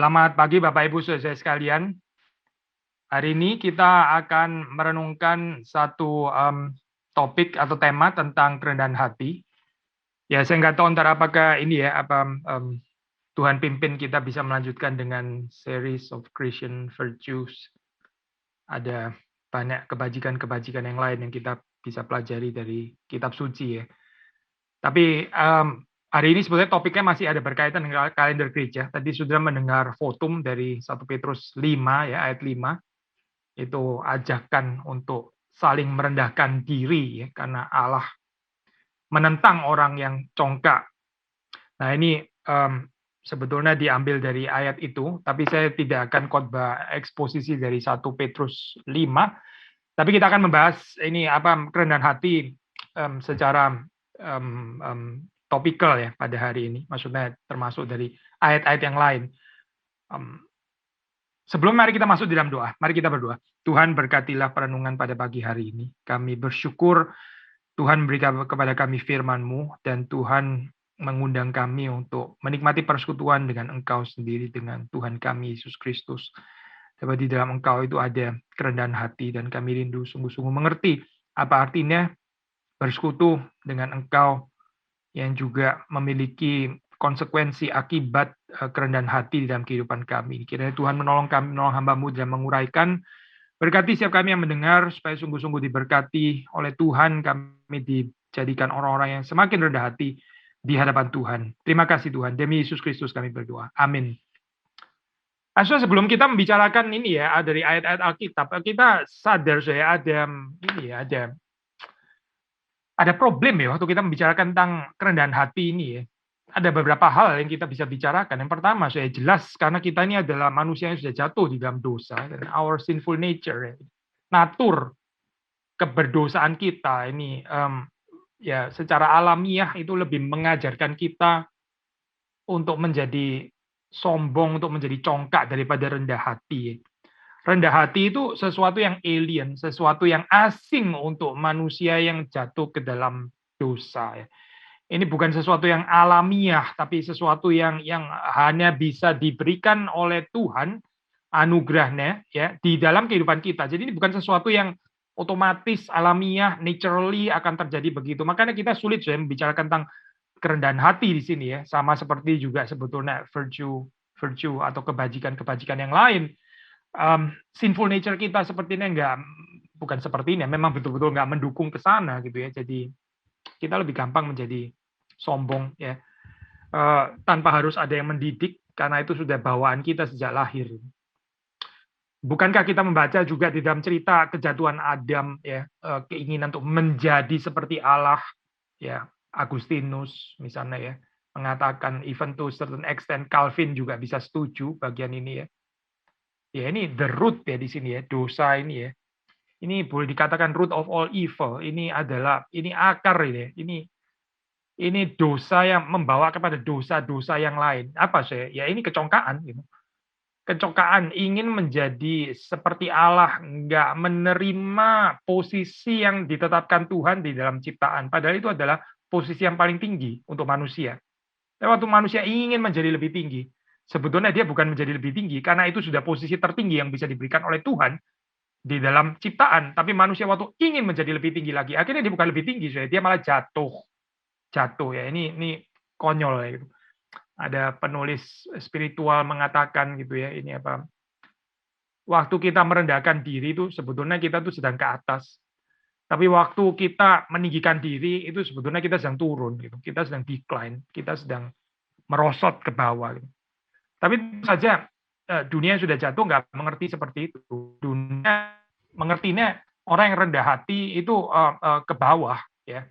Selamat pagi Bapak Ibu saudara sekalian. Hari ini kita akan merenungkan satu topik atau tema tentang kerendahan hati. Ya, saya nggak tahu ntar apakah ini ya Tuhan pimpin kita bisa melanjutkan dengan series of Christian virtues. Ada banyak kebajikan-kebajikan yang lain yang kita bisa pelajari dari kitab suci ya. Tapi hari ini sebetulnya topiknya masih ada berkaitan dengan kalender gereja. Tadi sudah mendengar votum dari 1 Petrus 5 ya, ayat 5. Itu ajakan untuk saling merendahkan diri ya, karena Allah menentang orang yang congkak. Nah, ini sebetulnya diambil dari ayat itu, tapi saya tidak akan khotbah eksposisi dari 1 Petrus 5. Tapi kita akan membahas ini kerendahan hati secara topikal ya pada hari ini. Maksudnya termasuk dari ayat-ayat yang lain. Sebelum mari kita masuk di dalam doa, mari kita berdoa. Tuhan berkatilah perenungan pada pagi hari ini. Kami bersyukur Tuhan berikan kepada kami firman-Mu dan Tuhan mengundang kami untuk menikmati persekutuan dengan Engkau sendiri, dengan Tuhan kami Yesus Kristus. Sebab di dalam Engkau itu ada kerendahan hati dan kami rindu sungguh-sungguh mengerti apa artinya bersekutu dengan Engkau yang juga memiliki konsekuensi akibat kerendahan hati di dalam kehidupan kami. Kiranya Tuhan menolong kami, menolong hamba-Mu dalam menguraikan. Berkati setiap kami yang mendengar, supaya sungguh-sungguh diberkati oleh Tuhan, kami dijadikan orang-orang yang semakin rendah hati di hadapan Tuhan. Terima kasih Tuhan, demi Yesus Kristus kami berdoa. Amin. Asal sebelum kita membicarakan ini ya, dari ayat-ayat Alkitab, kita sadar saya ada problem ya waktu kita membicarakan tentang kerendahan hati ini ya. Ada beberapa hal yang kita bisa bicarakan. Yang pertama, saya jelas karena kita ini adalah manusia yang sudah jatuh di dalam dosa, dan our sinful nature, natur keberdosaan kita ini ya secara alamiah itu lebih mengajarkan kita untuk menjadi sombong, untuk menjadi congkak daripada rendah hati. Rendah hati itu sesuatu yang alien, sesuatu yang asing untuk manusia yang jatuh ke dalam dosa. Ini bukan sesuatu yang alamiah, tapi sesuatu yang hanya bisa diberikan oleh Tuhan, anugerahnya ya di dalam kehidupan kita. Jadi ini bukan sesuatu yang otomatis, alamiah, naturally akan terjadi begitu. Makanya kita sulit membicarakan tentang kerendahan hati di sini ya, sama seperti juga sebetulnya virtue atau kebajikan-kebajikan yang lain. Sinful nature kita seperti ini bukan seperti ini, memang betul-betul nggak mendukung ke sana gitu ya. Jadi kita lebih gampang menjadi sombong ya, tanpa harus ada yang mendidik, karena itu sudah bawaan kita sejak lahir. Bukankah kita membaca juga di dalam cerita kejatuhan Adam ya, keinginan untuk menjadi seperti Allah ya, Agustinus misalnya ya mengatakan, even to certain extent Calvin juga bisa setuju bagian ini ya. Ya ini the root ya di sini ya, dosa ini ya. Ini boleh dikatakan root of all evil. Ini akar ini. Ini dosa yang membawa kepada dosa-dosa yang lain. Apa sih? Ya ini kecongkaan gitu. Kecongkaan, ingin menjadi seperti Allah, nggak menerima posisi yang ditetapkan Tuhan di dalam ciptaan. Padahal itu adalah posisi yang paling tinggi untuk manusia. Tapi waktu manusia ingin menjadi lebih tinggi, sebetulnya dia bukan menjadi lebih tinggi, karena itu sudah posisi tertinggi yang bisa diberikan oleh Tuhan di dalam ciptaan. Tapi manusia waktu ingin menjadi lebih tinggi lagi, akhirnya dia bukan lebih tinggi, dia malah jatuh ya. Ini konyol ya gitu. Ada penulis spiritual mengatakan gitu ya, ini waktu kita merendahkan diri itu sebetulnya kita tuh sedang ke atas. Tapi waktu kita meninggikan diri itu sebetulnya kita sedang turun gitu. Kita sedang decline, kita sedang merosot ke bawah gitu. Tapi tentu saja dunia yang sudah jatuh nggak mengerti seperti itu. Dunia mengertinya orang yang rendah hati itu ke bawah ya.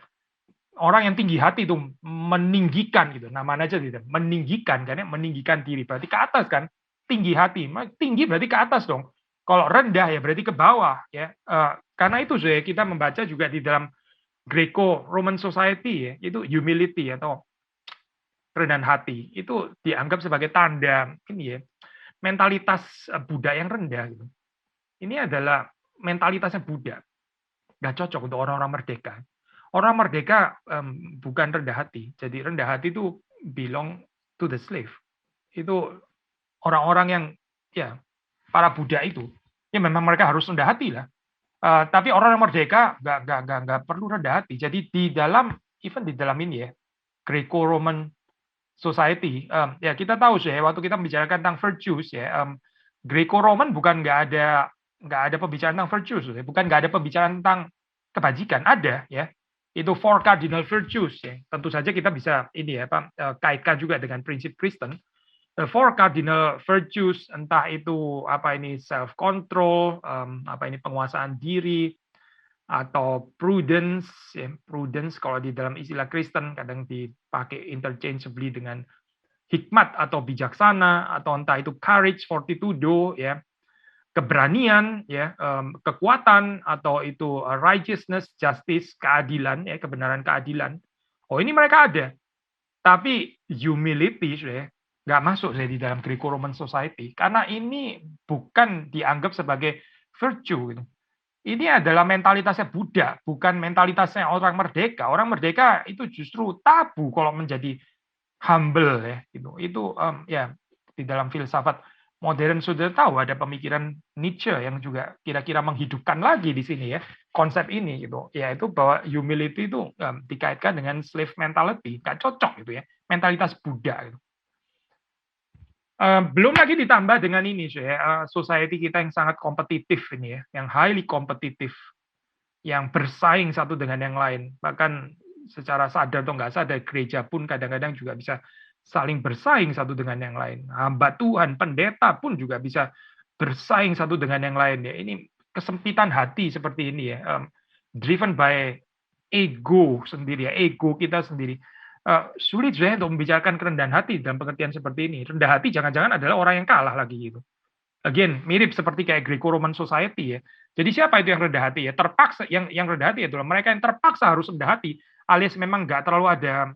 Orang yang tinggi hati itu meninggikan gitu, namanya aja gitu, meninggikan, kan ya, meninggikan diri berarti ke atas kan, tinggi hati, tinggi berarti ke atas dong. Kalau rendah ya berarti ke bawah ya. Karena itu saya kita membaca juga di dalam Greco-Roman Society ya, itu humility atau kerendahan hati itu dianggap sebagai tanda ini ya, mentalitas Buddha yang rendah gitu. Ini adalah mentalitasnya Buddha, nggak cocok untuk orang-orang merdeka. Orang merdeka bukan rendah hati. Jadi rendah hati itu belong to the slave. Itu orang-orang yang ya para Buddha itu, ya memang mereka harus rendah hati lah. Tapi orang yang merdeka nggak perlu rendah hati. Jadi di dalam even di dalam ini ya Greco-Roman Society, ya kita tahu sih waktu kita membicarakan tentang virtues ya, Greco-Roman bukan nggak ada pembicaraan tentang virtues, ya. Bukan nggak ada pembicaraan tentang kebajikan, ada ya. Itu four cardinal virtues ya. Tentu saja kita bisa ini ya kaitkan juga dengan prinsip Kristen. The four cardinal virtues, entah itu apa ini self control, apa ini penguasaan diri, atau prudence, ya, prudence kalau di dalam istilah Kristen kadang dipakai interchangeably dengan hikmat atau bijaksana, atau entah itu courage, fortitudo, ya, keberanian, ya, kekuatan, atau itu righteousness, justice, keadilan, ya, kebenaran, keadilan. Oh, ini mereka ada, tapi humility, ya, nggak masuk saya di dalam Greco-Roman Society karena ini bukan dianggap sebagai virtue. Gitu. Ini adalah mentalitasnya Buddha, bukan mentalitasnya orang merdeka. Orang merdeka itu justru tabu kalau menjadi humble ya. Itu ya di dalam filsafat modern sudah tahu ada pemikiran Nietzsche yang juga kira-kira menghidupkan lagi di sini ya konsep ini gitu. Yaitu bahwa humility itu dikaitkan dengan slave mentality, nggak cocok gitu ya. Mentalitas Buddha gitu. Belum lagi ditambah dengan ini, society kita yang sangat kompetitif ini ya, yang highly kompetitif, yang bersaing satu dengan yang lain. Bahkan secara sadar atau nggak sadar, gereja pun kadang-kadang juga bisa saling bersaing satu dengan yang lain. Hamba Tuhan, pendeta pun juga bisa bersaing satu dengan yang lain. Ya, ini kesempitan hati seperti ini ya, driven by ego sendiri ya, ego kita sendiri. Sulit sebenarnya untuk membicarakan kerendahan hati dalam pengertian seperti ini. Rendah hati jangan-jangan adalah orang yang kalah lagi gitu. Again, mirip seperti kayak Greco-Roman Society ya. Jadi siapa itu yang rendah hati ya? Terpaksa yang rendah hati itulah mereka yang terpaksa harus rendah hati, alias memang nggak terlalu ada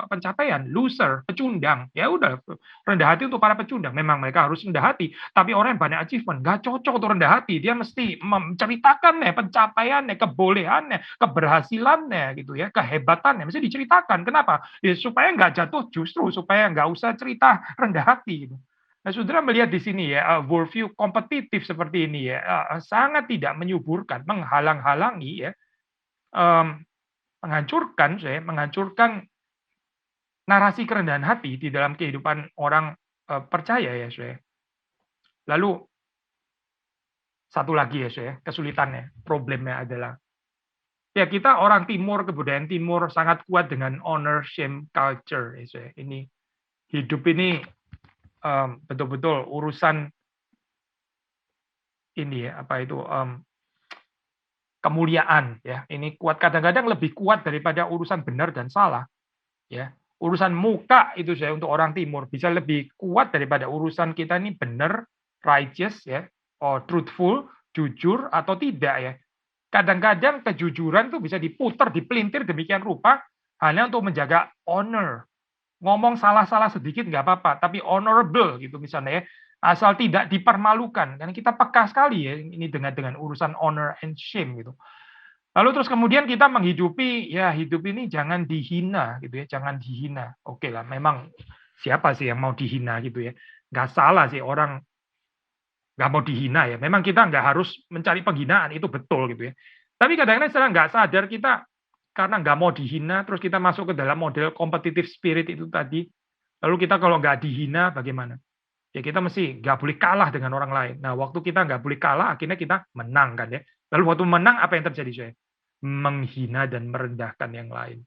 pencapaian, loser, pecundang. Ya udah, rendah hati untuk para pecundang. Memang mereka harus rendah hati. Tapi orang yang banyak achievement nggak cocok untuk rendah hati. Dia mesti menceritakan pencapaiannya, kebolehannya, keberhasilannya gitu ya, kehebatannya mesti diceritakan. Kenapa? Ya, supaya nggak jatuh justru supaya nggak usah cerita rendah hati gitu. Nah, saudara melihat di sini ya, worldview kompetitif seperti ini ya, sangat tidak menyuburkan, menghalang-halangi ya, menghancurkan narasi kerendahan hati di dalam kehidupan orang percaya ya, saya. Lalu satu lagi ya, saya, kesulitannya, problemnya adalah ya kita orang Timur, kebudayaan Timur sangat kuat dengan honor shame culture ya, saya. Ini hidup ini betul-betul urusan ini ya apa itu kemuliaan ya ini kuat kadang-kadang lebih kuat daripada urusan benar dan salah ya urusan muka itu saya untuk orang Timur bisa lebih kuat daripada urusan kita ini benar righteous ya truthful jujur atau tidak ya kadang-kadang kejujuran itu bisa diputar dipelintir demikian rupa hanya untuk menjaga honor ngomong salah-salah sedikit nggak apa-apa, tapi honorable gitu misalnya ya, asal tidak dipermalukan. Karena kita peka sekali ya ini dengan urusan honor and shame gitu. Lalu terus kemudian kita menghidupi ya hidup ini jangan dihina gitu ya, jangan dihina. Oke lah, memang siapa sih yang mau dihina gitu ya? Nggak salah sih orang nggak mau dihina ya. Memang kita nggak harus mencari penghinaan itu betul gitu ya. Tapi kadang-kadang secara nggak sadar kita karena nggak mau dihina, terus kita masuk ke dalam model competitive spirit itu tadi. Lalu kita kalau nggak dihina, bagaimana? Ya kita mesti nggak boleh kalah dengan orang lain. Nah, waktu kita nggak boleh kalah, akhirnya kita menang kan ya. Lalu waktu menang, apa yang terjadi saya? Menghina dan merendahkan yang lain.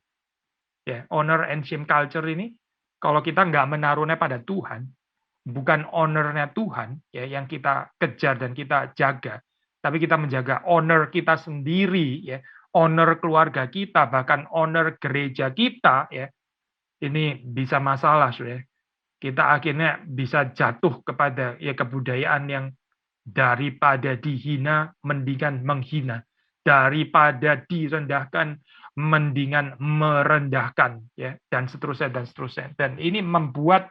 Ya, honor and shame culture ini, kalau kita nggak menaruhnya pada Tuhan, bukan honor-nya Tuhan ya yang kita kejar dan kita jaga, tapi kita menjaga honor kita sendiri ya honor keluarga kita, bahkan honor gereja kita, ya ini bisa masalah, sudah. Kita akhirnya bisa jatuh kepada ya kebudayaan yang daripada dihina, mendingan menghina, daripada direndahkan, mendingan merendahkan, ya dan seterusnya dan seterusnya. Dan ini membuat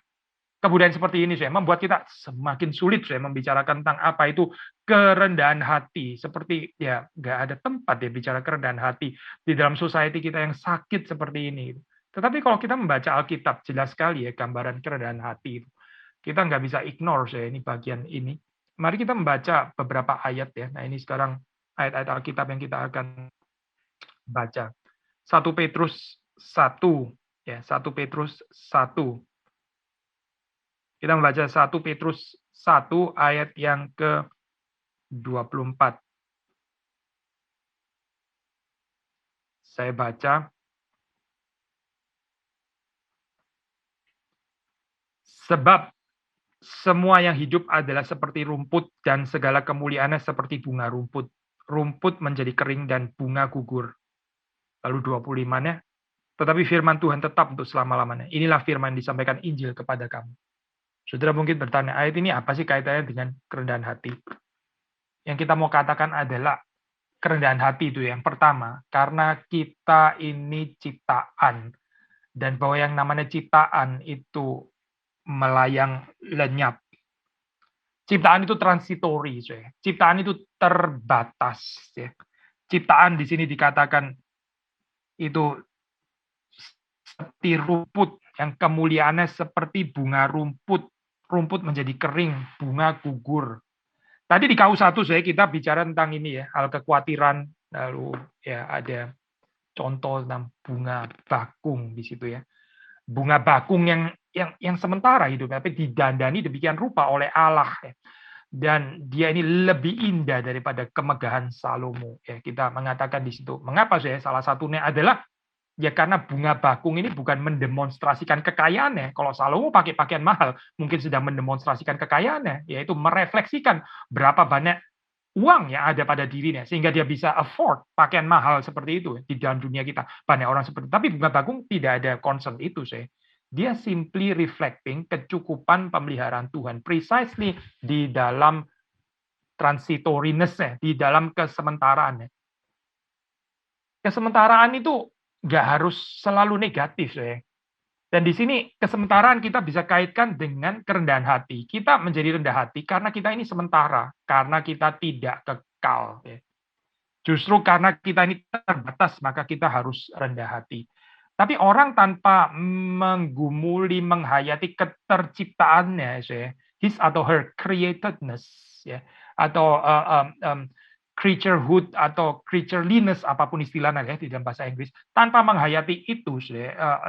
kebudayaan seperti ini saya membuat kita semakin sulit saya membicarakan tentang apa itu kerendahan hati seperti ya nggak ada tempat ya bicara kerendahan hati di dalam society kita yang sakit seperti ini. Tetapi kalau kita membaca Alkitab jelas sekali ya gambaran kerendahan hati itu. Kita nggak bisa ignore saya ini bagian ini. Mari kita membaca beberapa ayat ya. Nah ini sekarang ayat-ayat Alkitab yang kita akan baca. 1 Petrus 1 ya, 1 Petrus 1. Kita membaca 1 Petrus 1 ayat yang ke-24. Saya baca. Sebab semua yang hidup adalah seperti rumput dan segala kemuliaannya seperti bunga rumput. Rumput menjadi kering dan bunga gugur. Lalu 25-nya, tetapi firman Tuhan tetap untuk selama-lamanya. Inilah firman yang disampaikan Injil kepada kamu. Saudara mungkin bertanya, ayat ini apa sih kaitannya dengan kerendahan hati? Yang kita mau katakan adalah kerendahan hati itu yang pertama, karena kita ini ciptaan. Dan bahwa yang namanya ciptaan itu melayang lenyap. Ciptaan itu transitori, ya. Ciptaan itu terbatas. Ya. Ciptaan di sini dikatakan itu seperti rumput, yang kemuliaannya seperti bunga rumput. Rumput menjadi kering, bunga gugur. Tadi di KU1 kita bicara tentang ini ya, hal kekhawatiran, lalu ya ada contoh tentang bunga bakung di situ ya. Bunga bakung yang sementara hidup, tapi didandani demikian rupa oleh Allah ya. Dan dia ini lebih indah daripada kemegahan Salomo ya. Kita mengatakan di situ. Mengapa saya? Salah satunya adalah ya karena bunga bakung ini bukan mendemonstrasikan kekayaannya. Kalau Salomo pakai pakaian mahal, mungkin sedang mendemonstrasikan kekayaannya, yaitu merefleksikan berapa banyak uang yang ada pada dirinya sehingga dia bisa afford pakaian mahal seperti itu di dalam dunia kita. Banyak orang seperti itu. Tapi bunga bakung tidak ada concern itu saya. Dia simply reflecting kecukupan pemeliharaan Tuhan precisely di dalam transitoriness-nya, di dalam kesementaraannya. Kesementaraan itu nggak harus selalu negatif saya. Dan di sini kesementaraan kita bisa kaitkan dengan kerendahan hati. Kita menjadi rendah hati karena kita ini sementara, karena kita tidak kekal. Justru karena kita ini terbatas, maka kita harus rendah hati. Tapi orang tanpa menggumuli, menghayati keterciptaannya, his atau her createdness, ya, atau creaturehood atau creatureliness, apapun istilahnya ya di dalam bahasa Inggris, tanpa menghayati itu,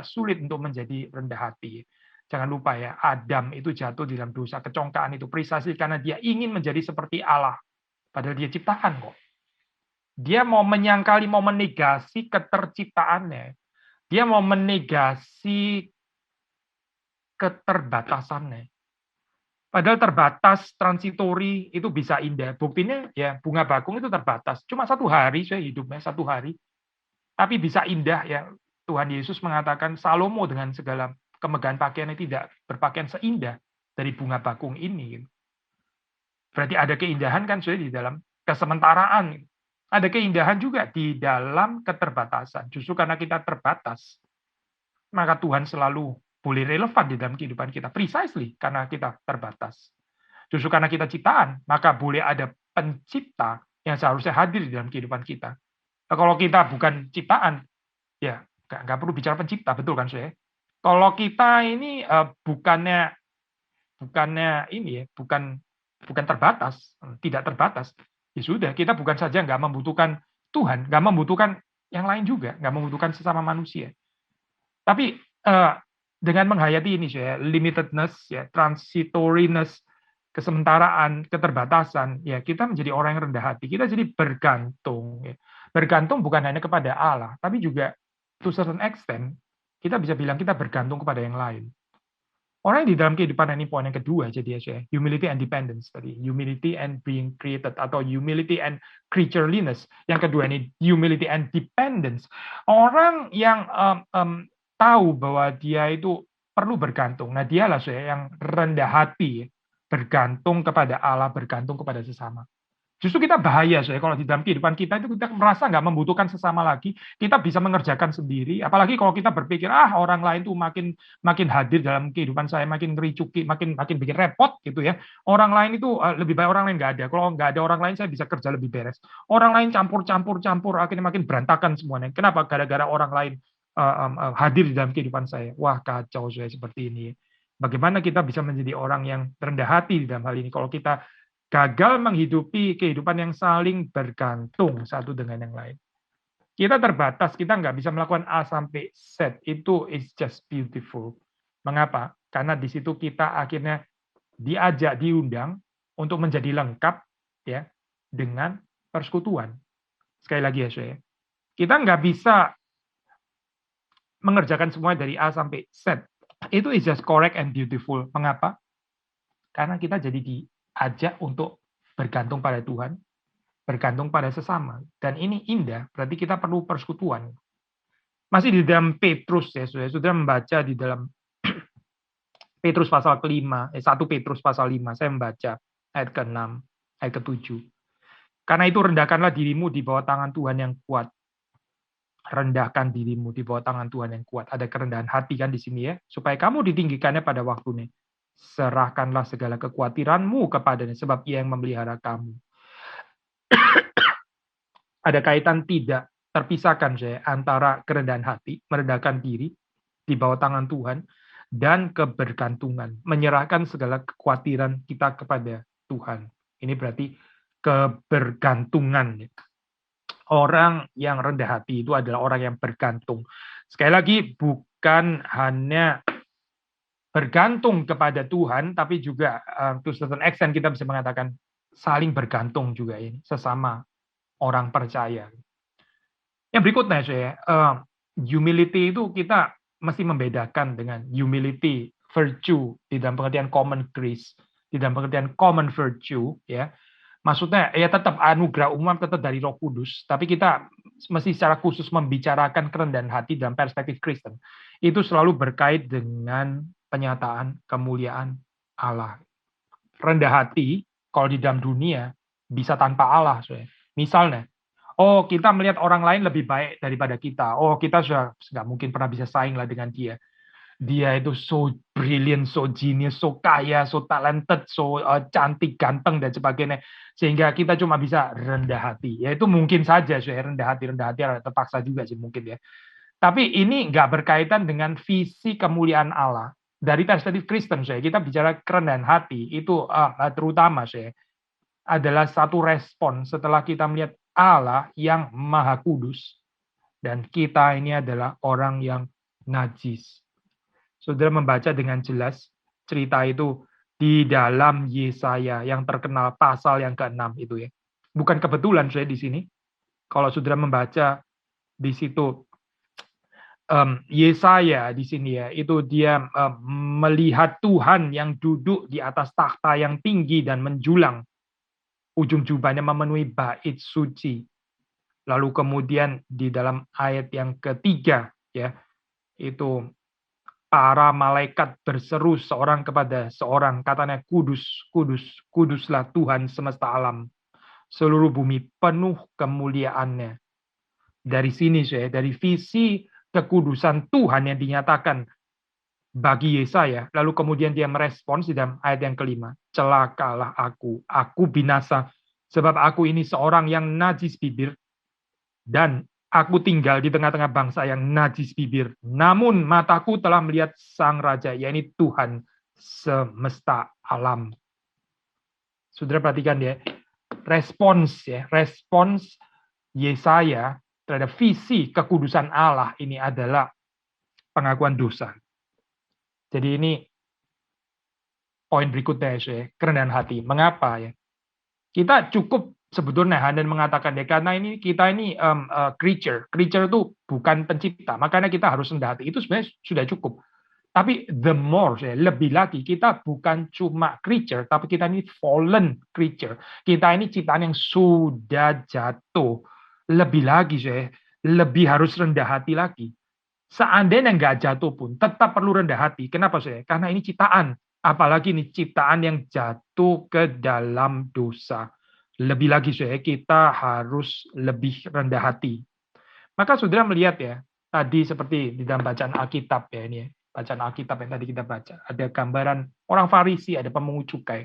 sulit untuk menjadi rendah hati. Jangan lupa ya, Adam itu jatuh di dalam dosa kecongkaan itu precisely karena dia ingin menjadi seperti Allah, padahal dia ciptaan kok. Dia mau menyangkali, mau menegasi keterciptaannya. Dia mau menegasi keterbatasannya. Padahal terbatas, transitori, itu bisa indah. Buktinya ya bunga bakung itu terbatas. Cuma 1 hari saya hidupnya, 1 hari. Tapi bisa indah ya. Tuhan Yesus mengatakan Salomo dengan segala kemegahan pakaiannya tidak berpakaian seindah dari bunga bakung ini. Berarti ada keindahan kan sudah di dalam kesementaraan. Ada keindahan juga di dalam keterbatasan. Justru karena kita terbatas, maka Tuhan selalu boleh relevan di dalam kehidupan kita. Precisely karena kita terbatas. Justru karena kita ciptaan, maka boleh ada pencipta yang seharusnya hadir di dalam kehidupan kita. Nah, kalau kita bukan ciptaan, ya nggak perlu bicara pencipta, betul kan saya? Kalau kita ini bukan terbatas, tidak terbatas, ya sudah, kita bukan saja nggak membutuhkan Tuhan, nggak membutuhkan yang lain juga, nggak membutuhkan sesama manusia. Tapi dengan menghayati ini, ya, limitedness, ya, transitoriness, kesementaraan, keterbatasan, ya kita menjadi orang yang rendah hati. Kita jadi bergantung. Ya. Bergantung bukan hanya kepada Allah, tapi juga to certain extent, kita bisa bilang kita bergantung kepada yang lain. Orang yang di dalam kehidupan ini poin yang kedua jadi ya, humility and dependence tadi, humility and being created atau humility and creatureliness. Yang kedua ini humility and dependence. Orang yang tahu bahwa dia itu perlu bergantung. Nah, dialah yang rendah hati, bergantung kepada Allah, bergantung kepada sesama. Justru kita bahaya kalau di dalam kehidupan kita itu kita merasa nggak membutuhkan sesama lagi, kita bisa mengerjakan sendiri. Apalagi kalau kita berpikir orang lain tuh makin hadir dalam kehidupan saya, makin ngericuki, makin bikin repot gitu ya. Orang lain itu lebih baik orang lain nggak ada. Kalau nggak ada orang lain saya bisa kerja lebih beres. Orang lain campur akhirnya makin berantakan semuanya. Kenapa? Gara-gara orang lain hadir di dalam kehidupan saya. Wah kacau saya seperti ini. Bagaimana kita bisa menjadi orang yang rendah hati di dalam hal ini? Kalau kita gagal menghidupi kehidupan yang saling bergantung satu dengan yang lain. Kita terbatas, kita nggak bisa melakukan A sampai Z. Itu is just beautiful. Mengapa? Karena di situ kita akhirnya diajak, diundang untuk menjadi lengkap ya dengan persekutuan. Sekali lagi ya, saya. Kita nggak bisa mengerjakan semuanya dari A sampai Z. Itu is just correct and beautiful. Mengapa? Karena kita jadi diajak untuk bergantung pada Tuhan, bergantung pada sesama. Dan ini indah, berarti kita perlu persekutuan. Masih di dalam Petrus ya, sudah membaca di dalam Petrus pasal ke-5, 1 Petrus pasal 5, saya membaca ayat ke-6, ayat ke-7. Karena itu rendahkanlah dirimu di bawah tangan Tuhan yang kuat. Rendahkan dirimu di bawah tangan Tuhan yang kuat. Ada kerendahan hati kan di sini ya, supaya kamu ditinggikannya pada waktunya. Serahkanlah segala kekhawatiranmu kepadanya, sebab Ia yang memelihara kamu. Ada kaitan tidak terpisahkan saya antara kerendahan hati, merendahkan diri di bawah tangan Tuhan, dan kebergantungan, menyerahkan segala kekhawatiran kita kepada Tuhan. Ini berarti kebergantungan. Orang yang rendah hati itu adalah orang yang bergantung. Sekali lagi, bukan hanya bergantung kepada Tuhan, tapi juga to certain extent kita bisa mengatakan saling bergantung juga ini sesama orang percaya. Yang berikutnya saya, humility itu kita mesti membedakan dengan humility virtue di dalam pengertian common grace, di dalam pengertian common virtue ya. Maksudnya ya tetap anugerah umum, tetap dari Roh Kudus, tapi kita mesti secara khusus membicarakan kerendahan hati dalam perspektif Kristen. Itu selalu berkait dengan penyataan kemuliaan Allah. Rendah hati kalau di dalam dunia bisa tanpa Allah. Misalnya, oh kita melihat orang lain lebih baik daripada kita. Oh kita sudah nggak mungkin pernah bisa saing lah dengan dia. Dia itu so brilliant, so genius, so kaya, so talented, so cantik, ganteng, dan sebagainya. Sehingga kita cuma bisa rendah hati. Ya itu mungkin saja, rendah hati terpaksa juga sih mungkin ya. Tapi ini nggak berkaitan dengan visi kemuliaan Allah. Dari perspektif Kristen, kita bicara kerendahan hati, itu terutama adalah satu respon setelah kita melihat Allah yang maha kudus. Dan kita ini adalah orang yang najis. Saudara membaca dengan jelas cerita itu di dalam Yesaya yang terkenal pasal yang ke-6 itu ya. Bukan kebetulan saya di sini. Kalau saudara membaca di situ Yesaya di sini ya, itu dia melihat Tuhan yang duduk di atas takhta yang tinggi dan menjulang. Ujung jubahnya memenuhi bait suci. Lalu kemudian di dalam ayat yang ketiga ya, itu para malaikat berseru seorang kepada seorang, katanya kudus, kudus, kuduslah Tuhan semesta alam. Seluruh bumi penuh kemuliaannya. Dari sini dari visi kekudusan Tuhan yang dinyatakan bagi Yesaya, lalu kemudian dia merespons di dalam ayat yang kelima, celakalah aku binasa, sebab aku ini seorang yang najis bibir, dan aku tinggal di tengah-tengah bangsa yang najis bibir. Namun mataku telah melihat Sang Raja, yaitu Tuhan semesta alam. Saudara perhatikan ya, respons Yesaya terhadap visi kekudusan Allah ini adalah pengakuan dosa. Jadi ini poin berikutnya kerendahan hati. Mengapa ya? Kita cukup sebetulnya dan mengatakan ya karena ini kita ini creature itu bukan pencipta, makanya kita harus rendah hati. Itu sebenarnya sudah cukup. Tapi the more lebih lagi kita bukan cuma creature, tapi kita ini fallen creature. Kita ini ciptaan yang sudah jatuh. Lebih lagi lebih harus rendah hati lagi. Seandainya nggak jatuh pun tetap perlu rendah hati. Kenapa Karena ini ciptaan. Apalagi ini ciptaan yang jatuh ke dalam dosa. Lebih lagi kita harus lebih rendah hati. Maka saudara melihat ya, tadi seperti di dalam bacaan Alkitab ya ini ya, bacaan Alkitab yang tadi kita baca, ada gambaran orang Farisi, ada pemungut cukai.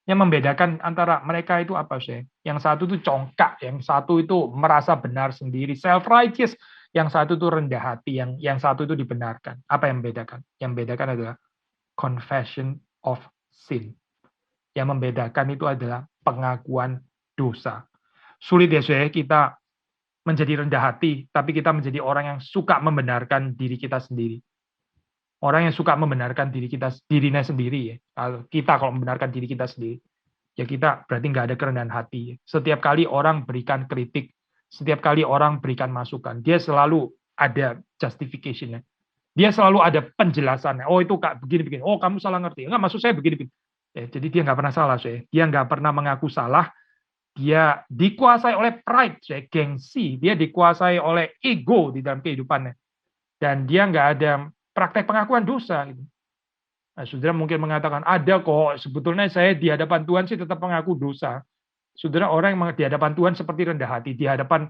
Yang membedakan antara mereka itu apa Yang satu itu congkak, yang satu itu merasa benar sendiri, self-righteous, yang satu itu rendah hati, yang satu itu dibenarkan. Apa yang membedakan? Yang membedakan adalah confession of sin. Yang membedakan itu adalah pengakuan dosa. Sulit ya saya kita menjadi rendah hati, tapi kita menjadi orang yang suka membenarkan diri kita sendiri. Orang yang suka membenarkan dirinya sendiri ya. Kalau membenarkan diri kita sendiri, ya kita berarti nggak ada kerendahan hati. Setiap kali orang berikan kritik, setiap kali orang berikan masukan, dia selalu ada justification-nya. Dia selalu ada penjelasannya. Oh itu kak begini-begini. Oh kamu salah ngerti. Enggak, maksud saya begini-begini. Jadi dia nggak pernah salah, saya. Dia nggak pernah mengaku salah. Dia dikuasai oleh pride, saya, gengsi. Dia dikuasai oleh ego di dalam kehidupannya. Dan dia nggak ada praktek pengakuan dosa. Gitu. Nah, saudara mungkin mengatakan, ada kok, sebetulnya saya di hadapan Tuhan sih tetap mengaku dosa. Saudara, orang yang di hadapan Tuhan seperti rendah hati, di hadapan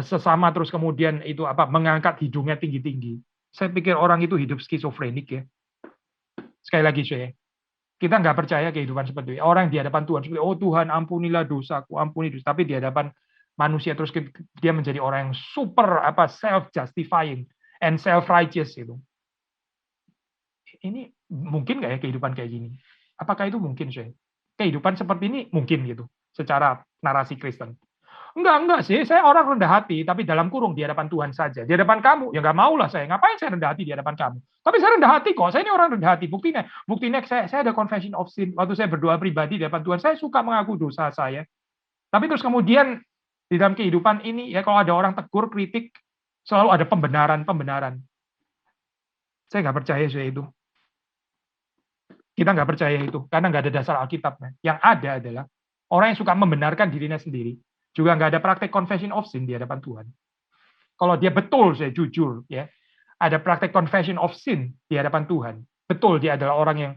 sesama terus kemudian itu mengangkat hidungnya tinggi-tinggi. Saya pikir orang itu hidup skizofrenik ya. Sekali lagi saya, kita nggak percaya kehidupan seperti itu. Orang di hadapan Tuhan seperti, oh Tuhan ampunilah dosaku, ampuni dosa. Tapi di hadapan manusia terus dia menjadi orang yang super self-justifying and self-righteous itu. Ini mungkin nggak ya kehidupan kayak gini? Apakah itu mungkin, saya? Kehidupan seperti ini mungkin gitu, secara narasi Kristen. Enggak sih, saya orang rendah hati, tapi dalam kurung di hadapan Tuhan saja. Di hadapan kamu, ya nggak mau lah saya. Ngapain saya rendah hati di hadapan kamu? Tapi saya rendah hati kok, saya ini orang rendah hati. Buktinya saya ada confession of sin. Waktu saya berdoa pribadi di hadapan Tuhan, saya suka mengaku dosa saya. Tapi terus kemudian, di dalam kehidupan ini, ya kalau ada orang tegur, kritik, selalu ada pembenaran. Saya nggak percaya saya itu. Kita nggak percaya itu, karena nggak ada dasar Alkitabnya. Yang ada adalah orang yang suka membenarkan dirinya sendiri, juga nggak ada praktek confession of sin di hadapan Tuhan. Kalau dia betul, saya jujur, ya, ada praktek confession of sin di hadapan Tuhan, betul dia adalah orang yang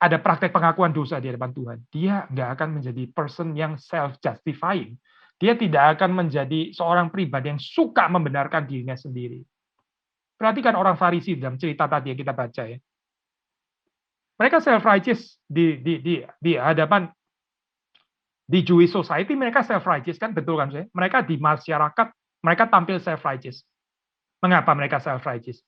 ada praktek pengakuan dosa di hadapan Tuhan, dia nggak akan menjadi person yang self-justifying. Dia tidak akan menjadi seorang pribadi yang suka membenarkan dirinya sendiri. Perhatikan orang Farisi dalam cerita tadi yang kita baca ya. Mereka self-righteous di hadapan di Jewish society, mereka self-righteous kan, betul kan saya? Mereka di masyarakat, mereka tampil self-righteous. Mengapa mereka self-righteous?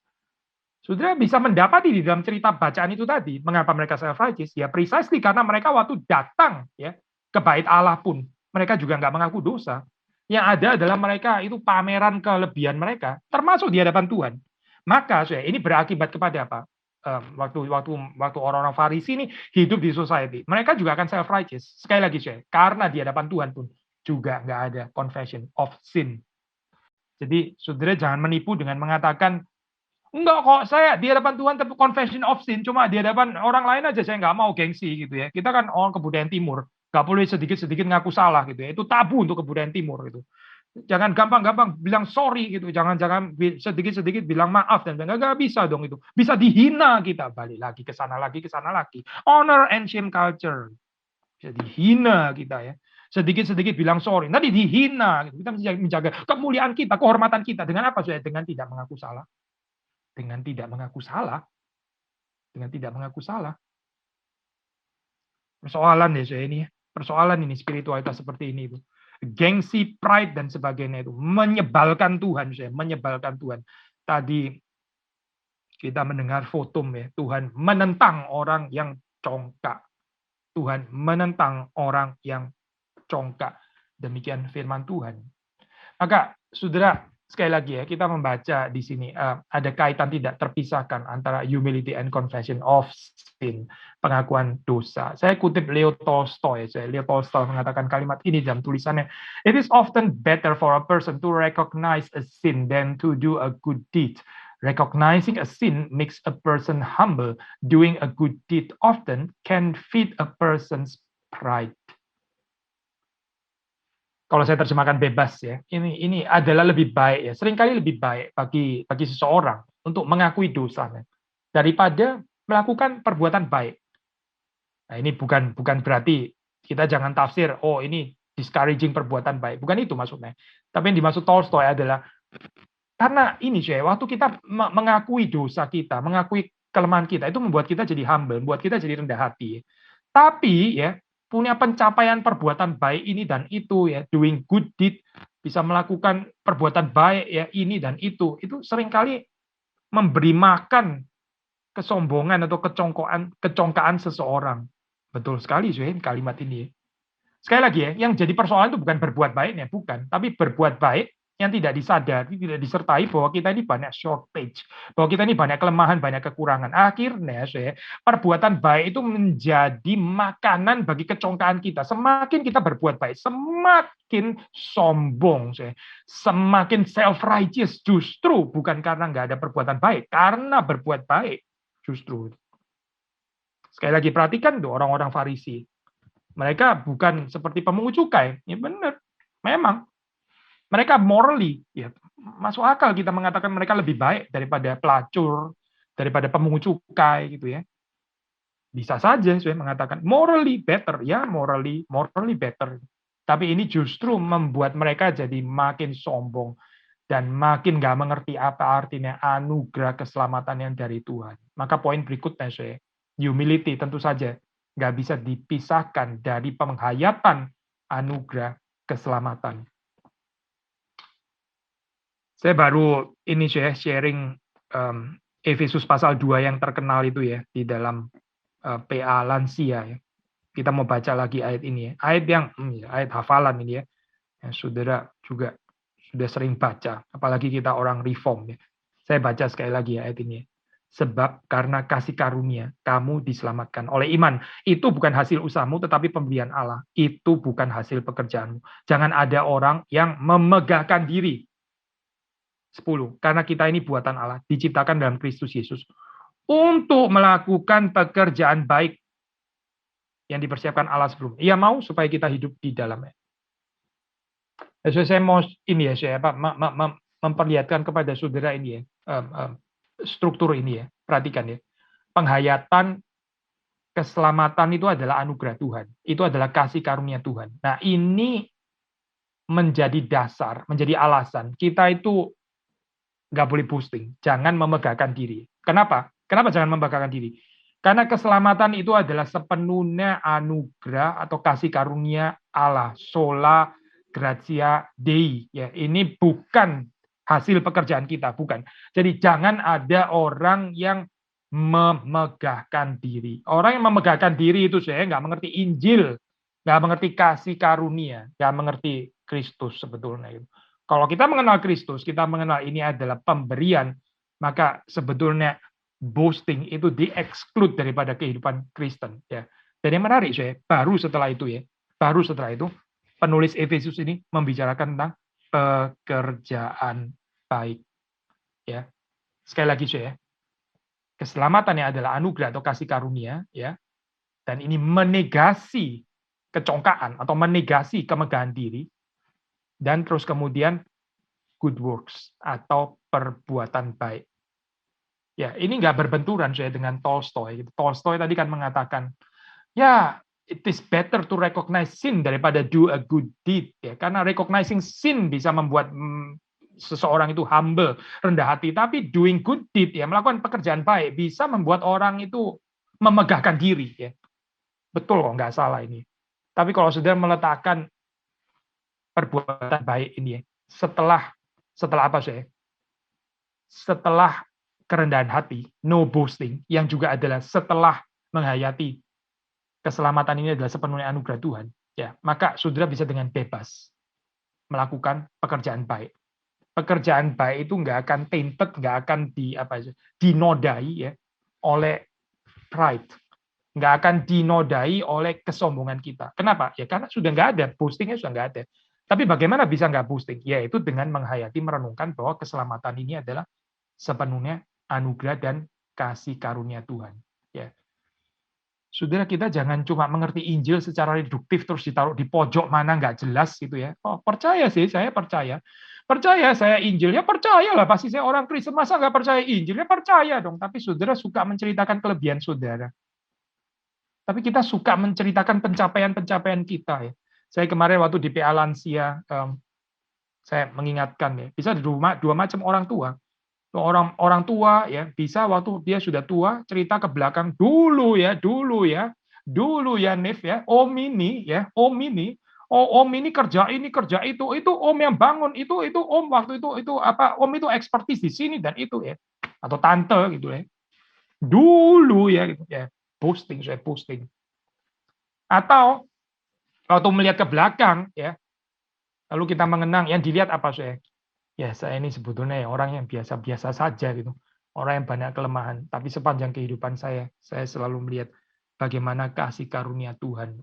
Saudara bisa mendapati di dalam cerita bacaan itu tadi, mengapa mereka self-righteous? Ya precisely karena mereka waktu datang ya ke bait Allah pun, mereka juga nggak mengaku dosa. Yang ada adalah mereka itu pameran kelebihan mereka, termasuk di hadapan Tuhan. Maka saya ini berakibat kepada apa? Waktu orang-orang Farisi ini hidup di society, mereka juga akan self-righteous. Sekali lagi, saya, karena di hadapan Tuhan pun juga nggak ada confession of sin. Jadi, saudara jangan menipu dengan mengatakan, enggak kok, saya di hadapan Tuhan tapi confession of sin, cuma di hadapan orang lain aja saya nggak mau gengsi gitu ya. Kita kan orang kebudayaan Timur, nggak boleh sedikit-sedikit ngaku salah gitu ya. Itu tabu untuk kebudayaan Timur itu. Jangan gampang-gampang bilang sorry gitu, jangan sedikit-sedikit bilang maaf dan nggak bisa dong itu, bisa dihina kita, balik lagi ke sana lagi, honor and shame culture, bisa dihina kita ya, sedikit-sedikit bilang sorry, nanti dihina, gitu. Kita mesti menjaga kemuliaan kita, kehormatan kita dengan apa? Dengan tidak mengaku salah, dengan tidak mengaku salah. Persoalan ya ini, persoalan ini spiritualitas seperti ini itu. Gengsi, pride dan sebagainya itu menyebalkan Tuhan, menyebalkan Tuhan. Tadi kita mendengar fotum ya, Tuhan menentang orang yang congkak. Tuhan menentang orang yang congkak. Demikian firman Tuhan. Maka saudara, sekali lagi ya, kita membaca di sini ada kaitan tidak terpisahkan antara humility and confession of sin, pengakuan dosa. Saya kutip Leo Tolstoy. Leo Tolstoy mengatakan kalimat ini dalam tulisannya, "It is often better for a person to recognize a sin than to do a good deed. Recognizing a sin makes a person humble. Doing a good deed often can feed a person's pride." Kalau saya terjemahkan bebas ya, ini adalah lebih baik ya, seringkali lebih baik bagi seseorang untuk mengakui dosanya daripada melakukan perbuatan baik. Nah, ini bukan berarti kita jangan tafsir, oh ini discouraging perbuatan baik, bukan itu maksudnya. Tapi yang dimaksud Tolstoy adalah karena ini saya, waktu kita mengakui dosa kita, mengakui kelemahan kita, itu membuat kita jadi humble, membuat kita jadi rendah hati. Tapi ya, punya pencapaian perbuatan baik ini dan itu ya, doing good deed, bisa melakukan perbuatan baik ya ini dan itu seringkali memberi makan kesombongan atau kecongkaan seseorang. Betul sekali, kalimat ini. Sekali lagi ya, yang jadi persoalan itu bukan berbuat baiknya, bukan, tapi berbuat baik yang tidak disadari, tidak disertai bahwa kita ini banyak shortage, bahwa kita ini banyak kelemahan, banyak kekurangan. Akhirnya, perbuatan baik itu menjadi makanan bagi kecongkaan kita. Semakin kita berbuat baik, semakin sombong, semakin self-righteous. Justru bukan karena nggak ada perbuatan baik, karena berbuat baik. Justru. Sekali lagi, perhatikan tuh orang-orang Farisi. Mereka bukan seperti pemungut cukai, ya benar, memang mereka morally, ya masuk akal kita mengatakan mereka lebih baik daripada pelacur, daripada pemungut cukai gitu ya. Bisa saja saya mengatakan morally better, ya morally better. Tapi ini justru membuat mereka jadi makin sombong dan makin nggak mengerti apa artinya anugerah keselamatan yang dari Tuhan. Maka poin berikutnya, humility tentu saja nggak bisa dipisahkan dari penghayatan anugerah keselamatan. Saya baru ini sharing Efesus pasal 2 yang terkenal itu ya di dalam PA lansia ya. Kita mau baca lagi ayat ini ya. Ayat yang ayat hafalan ini ya. Yang saudara juga sudah sering baca, apalagi kita orang reform ya. Saya baca sekali lagi ya ayat ini. Sebab karena kasih karunia kamu diselamatkan oleh iman. Itu bukan hasil usahamu tetapi pemberian Allah. Itu bukan hasil pekerjaanmu. Jangan ada orang yang memegahkan diri. 10. Karena kita ini buatan Allah, diciptakan dalam Kristus Yesus untuk melakukan pekerjaan baik yang dipersiapkan Allah sebelum. Ia mau supaya kita hidup di dalamnya. Saya mau ini ya, saya memperlihatkan kepada saudara ini ya, struktur ini ya, perhatikan ya. Penghayatan keselamatan itu adalah anugerah Tuhan. Itu adalah kasih karunia Tuhan. Nah, ini menjadi dasar, menjadi alasan kita itu nggak boleh boasting. Jangan memegahkan diri. Kenapa? Kenapa jangan memegahkan diri? Karena keselamatan itu adalah sepenuhnya anugerah atau kasih karunia Allah. Sola gratia Dei. Ya, ini bukan hasil pekerjaan kita, bukan. Jadi jangan ada orang yang memegahkan diri. Orang yang memegahkan diri itu saya nggak mengerti Injil, nggak mengerti kasih karunia, nggak mengerti Kristus sebetulnya. Kalau kita mengenal Kristus, kita mengenal ini adalah pemberian, maka sebetulnya boasting itu di-exclude daripada kehidupan Kristen. Ya. Dan yang menarik, baru setelah itu penulis Efesus ini membicarakan tentang pekerjaan baik. Ya. Sekali lagi, keselamatannya adalah anugerah atau kasih karunia, ya. Dan ini menegasi kecongkaan atau menegasi kemegahan diri, dan terus kemudian good works atau perbuatan baik. Ya, ini nggak berbenturan dengan Tolstoy. Tolstoy tadi kan mengatakan, ya, it is better to recognize sin daripada do a good deed. Ya, karena recognizing sin bisa membuat seseorang itu humble, rendah hati. Tapi doing good deed, ya, melakukan pekerjaan baik, bisa membuat orang itu memegahkan diri. Ya. Betul kok, nggak salah ini. Tapi kalau sudah meletakkan perbuatan baik ini, ya, setelah apa setelah kerendahan hati, no boasting, yang juga adalah setelah menghayati keselamatan ini adalah sepenuhnya anugerah Tuhan, ya, maka saudara bisa dengan bebas melakukan pekerjaan baik. Pekerjaan baik itu nggak akan tainted, nggak akan dinodai ya oleh pride, nggak akan dinodai oleh kesombongan kita. Kenapa? Ya karena sudah nggak ada, boastingnya sudah nggak ada. Tapi bagaimana bisa nggak boasting? Yaitu dengan menghayati, merenungkan bahwa keselamatan ini adalah sepenuhnya anugerah dan kasih karunia Tuhan. Ya. Saudara, kita jangan cuma mengerti Injil secara reduktif terus ditaruh di pojok mana nggak jelas gitu ya. Oh, percaya sih, saya percaya. Percaya saya Injil, ya percayalah, pasti saya orang Kristen, masa nggak percaya Injil? Ya percaya dong, tapi saudara suka menceritakan kelebihan saudara. Tapi kita suka menceritakan pencapaian-pencapaian kita ya. Saya kemarin waktu di PA Lansia, saya mengingatkan ya, bisa dua macam orang tua. Orang tua ya bisa waktu dia sudah tua cerita ke belakang dulu ya Nif ya, Om ini kerja itu Om yang bangun itu Om waktu itu Om itu ekspertis di sini dan itu ya, atau tante gitu ya. Dulu ya, gitu. Ya posting, saya posting. Atau waktu melihat ke belakang, ya, lalu kita mengenang, yang dilihat apa saya? Ya saya ini sebetulnya ya orang yang biasa-biasa saja gitu, orang yang banyak kelemahan. Tapi sepanjang kehidupan saya selalu melihat bagaimana kasih karunia Tuhan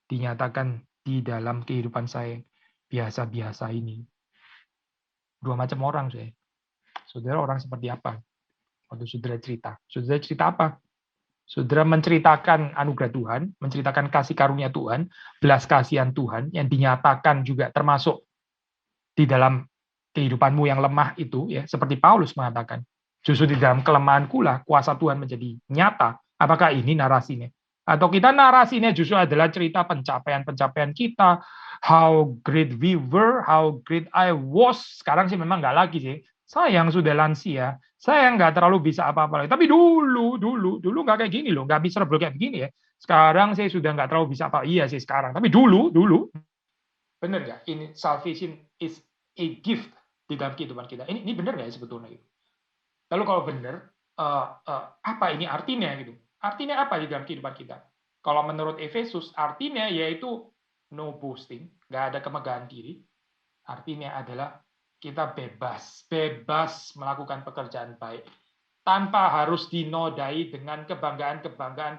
dinyatakan di dalam kehidupan saya biasa-biasa ini. Dua macam orang saya. Saudara orang seperti apa? Waktu saudara cerita apa? Saudara menceritakan anugerah Tuhan, menceritakan kasih karunia Tuhan, belas kasihan Tuhan yang dinyatakan juga termasuk di dalam kehidupanmu yang lemah itu, ya, seperti Paulus mengatakan, justru di dalam kelemahanku lah kuasa Tuhan menjadi nyata. Apakah ini narasinya? Atau kita narasinya justru adalah cerita pencapaian-pencapaian kita, how great we were, how great I was. Sekarang sih memang nggak lagi sih. Saya yang sudah lansia, saya nggak terlalu bisa apa-apa lagi. Tapi dulu nggak kayak gini loh, nggak miserable kayak begini ya. Sekarang saya sudah nggak terlalu bisa apa. Iya sih sekarang. Tapi dulu. Benar nggak? Ini salvation is a gift di dalam kehidupan kita. Ini benar nggak ya sebetulnya gitu? Lalu kalau benar, apa ini artinya gitu? Artinya apa di dalam kehidupan kita? Kalau menurut Efesus, artinya yaitu no boasting, nggak ada kemegahan diri. Artinya adalah kita bebas melakukan pekerjaan baik tanpa harus dinodai dengan kebanggaan-kebanggaan,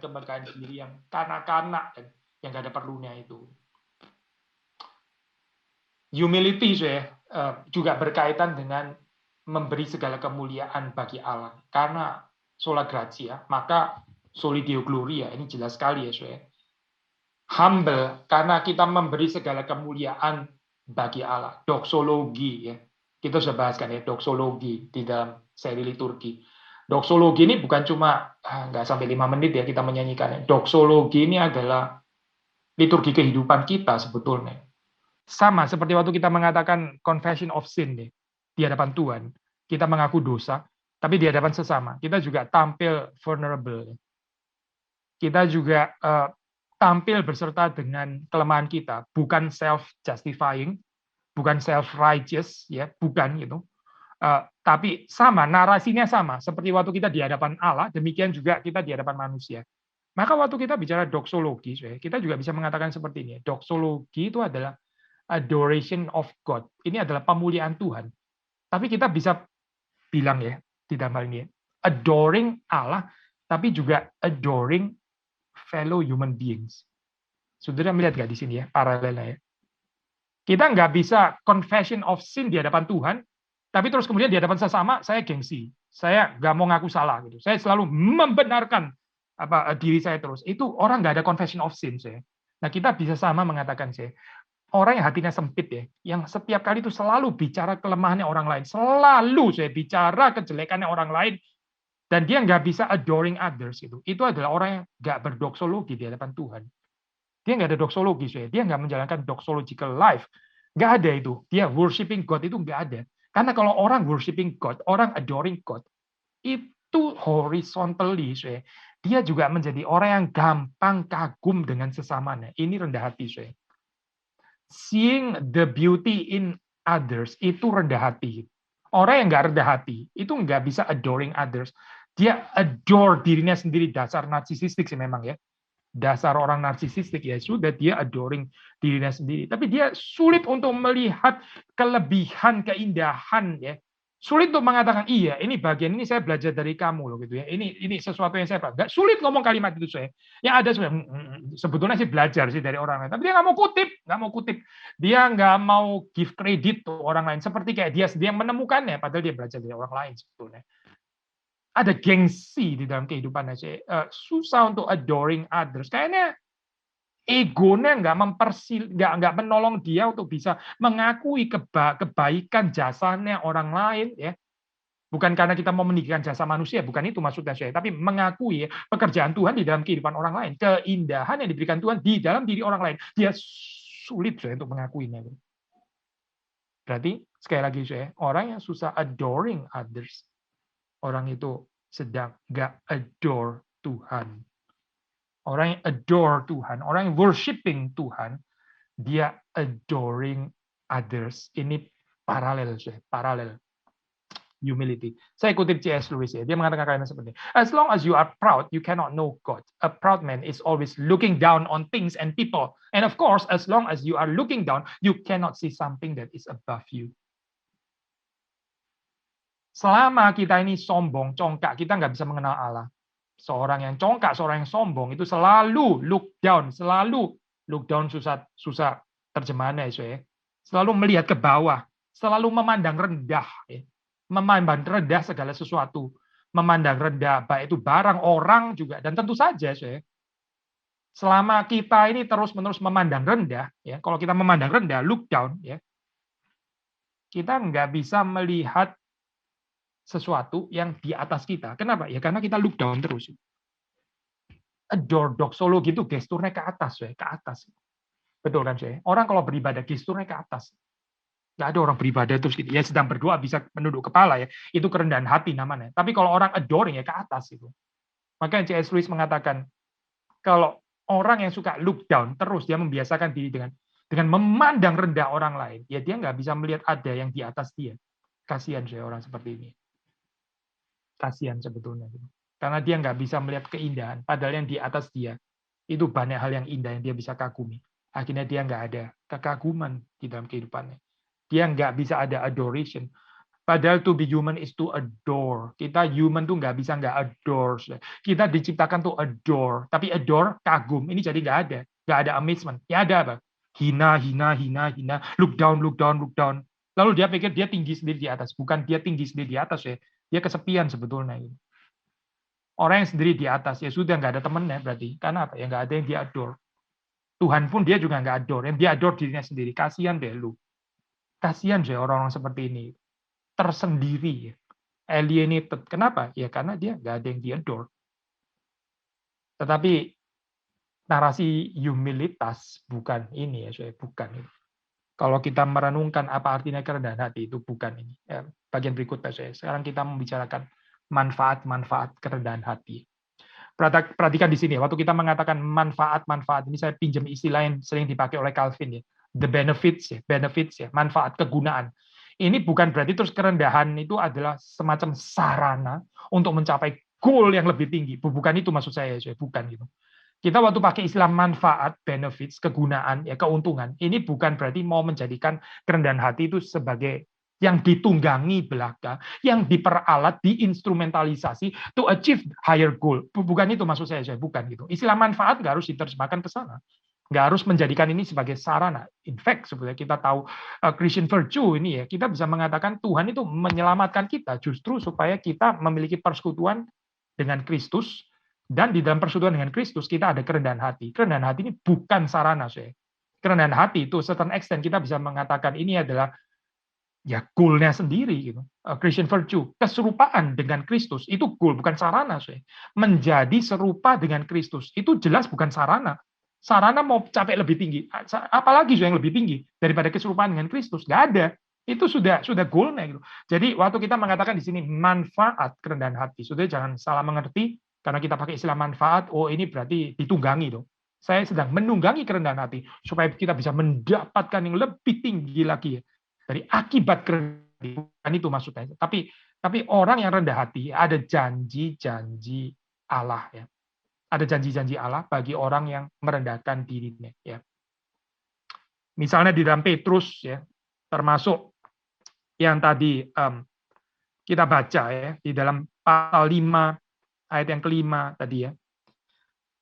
kemegahan diri yang kanak-kanak dan yang nggak ada perlunya itu. Humility juga berkaitan dengan memberi segala kemuliaan bagi Allah. Karena sola gratia, maka soli deo gloria. Ini jelas sekali ya, saudara. Humble, karena kita memberi segala kemuliaan bagi Allah. Doksologi, ya. Kita sudah bahaskan ya, doksologi di dalam seri liturgi. Doksologi ini bukan cuma, nggak sampai 5 menit ya kita menyanyikannya. Doksologi ini adalah liturgi kehidupan kita sebetulnya. Sama seperti waktu kita mengatakan confession of sin nih, di hadapan Tuhan. Kita mengaku dosa, tapi di hadapan sesama. Kita juga tampil vulnerable. Kita juga tampil berserta dengan kelemahan kita. Bukan self-justifying, bukan self-righteous, ya, bukan gitu. Tapi sama, narasinya sama. Seperti waktu kita di hadapan Allah, demikian juga kita di hadapan manusia. Maka waktu kita bicara doksologi, kita juga bisa mengatakan seperti ini. Doksologi itu adalah adoration of God. Ini adalah pemuliaan Tuhan. Tapi kita bisa bilang ya, di dalam hal ini, adoring Allah, tapi juga adoring fellow human beings. Saudara melihat nggak di sini ya, paralelnya ya. Kita nggak bisa confession of sin di hadapan Tuhan, tapi terus kemudian di hadapan sesama, saya gengsi. Saya nggak mau ngaku salah. Gitu. Saya selalu membenarkan diri saya terus. Itu orang nggak ada confession of sin. Saya. Nah, kita bisa sama mengatakan, saya, orang yang hatinya sempit ya, yang setiap kali itu selalu bicara kelemahannya orang lain, selalu saya bicara kejelekannya orang lain, dan dia nggak bisa adoring others itu adalah orang yang nggak berdoksologi di hadapan Tuhan. Dia nggak ada doksologi, dia nggak menjalankan doxological life, nggak ada itu. Dia worshiping God itu nggak ada. Karena kalau orang worshiping God, orang adoring God, itu horizontally, dia juga menjadi orang yang gampang kagum dengan sesamanya. Ini rendah hati, seeing the beauty in others itu rendah hati. Orang yang nggak rendah hati itu nggak bisa adoring others. Dia adore dirinya sendiri, dasar narsisistik sih memang ya. Dasar orang narsisistik ya sudah dia adoring dirinya sendiri. Tapi dia sulit untuk melihat kelebihan, keindahan ya. Sulit untuk mengatakan iya ini bagian ini saya belajar dari kamu loh gitu ya. Ini sesuatu yang saya nggak sulit ngomong kalimat itu saya. Yang ada sebenarnya sebetulnya sih belajar sih dari orang lain. Tapi dia nggak mau kutip. Dia nggak mau give credit to orang lain. Seperti kayak dia sendiri yang menemukannya, padahal dia belajar dari orang lain sebetulnya. Ada gengsi di dalam kehidupannya sih. Susah untuk adoring others. Kayaknya egonya nggak menolong dia untuk bisa mengakui kebaikan jasanya orang lain ya. Bukan karena kita mau meninggikan jasa manusia, bukan itu maksudnya saya, tapi mengakui pekerjaan Tuhan di dalam kehidupan orang lain, keindahan yang diberikan Tuhan di dalam diri orang lain. Dia sulit saya untuk mengakuinya. Berarti sekali lagi saya, orang yang susah adoring others, orang itu sedang nggak adore Tuhan. Orang yang adore Tuhan, orang yang worshiping Tuhan, dia adoring others. Ini paralel, paralel. humility. Saya kutip C.S. Lewis ya, dia mengatakan kalimat seperti ini. As long as you are proud, you cannot know God. A proud man is always looking down on things and people. And of course, as long as you are looking down, you cannot see something that is above you. Selama kita ini sombong, congkak, kita nggak bisa mengenal Allah. Seorang yang congkak, seorang yang sombong itu selalu look down, susah terjemahannya ya. Selalu melihat ke bawah, selalu memandang rendah, ya. Memandang rendah segala sesuatu, memandang rendah baik itu barang, orang juga, dan tentu saja ya. Selama kita ini terus-menerus memandang rendah, ya, kalau kita memandang rendah, look down, ya, kita nggak bisa melihat sesuatu yang di atas kita. Kenapa? Ya karena kita look down terus. Adore doxology itu gesturnya ke atas, ya, ke atas. Betul kan, saya? Orang kalau beribadah gesturnya ke atas. Nggak ada orang beribadah terus gitu. Ya sedang berdoa bisa menunduk kepala ya. Itu kerendahan hati namanya. Tapi kalau orang adoring ya ke atas itu. Makanya C.S. Lewis mengatakan kalau orang yang suka look down terus dia membiasakan diri dengan memandang rendah orang lain, ya dia nggak bisa melihat ada yang di atas dia. Kasihan saya orang seperti ini. Kasihan sebetulnya. Karena dia nggak bisa melihat keindahan. Padahal yang di atas dia itu banyak hal yang indah yang dia bisa kagumi. Akhirnya dia nggak ada kekaguman di dalam kehidupannya. Dia nggak bisa ada adoration. Padahal to be human is to adore. Kita human tuh nggak bisa nggak adore. Kita diciptakan tuh adore. Tapi adore, kagum. Ini jadi nggak ada. Nggak ada amazement. Ya ada apa? Hina, hina, hina, hina. Look down, look down, look down. Lalu dia pikir dia tinggi sendiri di atas. Bukan dia tinggi sendiri di atas ya. Dia kesepian sebetulnya. Orang yang sendiri di atas, ya sudah nggak ada temennya berarti. Karena apa? Ya nggak ada yang dia adore. Tuhan pun dia juga nggak adore. Yang dia adore dirinya sendiri. Kasihan deh lu. Kasihan deh orang-orang seperti ini. Tersendiri. Alienated. Kenapa? Ya karena dia nggak ada yang dia adore. Tetapi narasi humilitas bukan ini ya, saya bukan ini. Kalau kita merenungkan apa artinya kerendahan hati, itu bukan ini. Ya, bagian berikutnya saya. Sekarang kita membicarakan manfaat-manfaat kerendahan hati. Perhatikan di sini, waktu kita mengatakan manfaat-manfaat, ini saya pinjam istilah yang sering dipakai oleh Calvin ya. The benefits ya, manfaat, kegunaan. Ini bukan berarti terus kerendahan itu adalah semacam sarana untuk mencapai goal yang lebih tinggi. Bukan itu maksud saya, bukan gitu. Kita waktu pakai istilah manfaat, benefits, kegunaan, ya keuntungan, ini bukan berarti mau menjadikan kerendahan hati itu sebagai yang ditunggangi belaka, yang diperalat, diinstrumentalisasi to achieve higher goal. Bukan itu maksud saya bukan gitu. Istilah manfaat nggak harus diterjemahkan ke sana. Nggak harus menjadikan ini sebagai sarana. In fact, sebenarnya kita tahu Christian virtue ini ya, kita bisa mengatakan Tuhan itu menyelamatkan kita justru supaya kita memiliki persekutuan dengan Kristus. Dan di dalam persekutuan dengan Kristus kita ada kerendahan hati. Kerendahan hati ini bukan sarana, saya. Kerendahan hati itu certain extent kita bisa mengatakan ini adalah ya goal-nya sendiri gitu. Christian virtue, keserupaan dengan Kristus itu goal bukan sarana, saya. Menjadi serupa dengan Kristus itu jelas bukan sarana. Sarana mau capai lebih tinggi, apalagi yang lebih tinggi daripada keserupaan dengan Kristus, nggak ada. Itu sudah goal-nya gitu. Jadi waktu kita mengatakan di sini manfaat kerendahan hati, sudah jangan salah mengerti. Karena kita pakai istilah manfaat, oh ini berarti ditunggangi dong. Saya sedang menunggangi kerendahan hati supaya kita bisa mendapatkan yang lebih tinggi lagi ya. Dari akibat kerendahan hati, itu maksudnya. Tapi orang yang rendah hati ada janji-janji Allah ya. Ada janji-janji Allah bagi orang yang merendahkan dirinya ya. Misalnya di dalam Petrus ya, termasuk yang tadi kita baca ya di dalam pasal 5 ayat yang kelima tadi ya.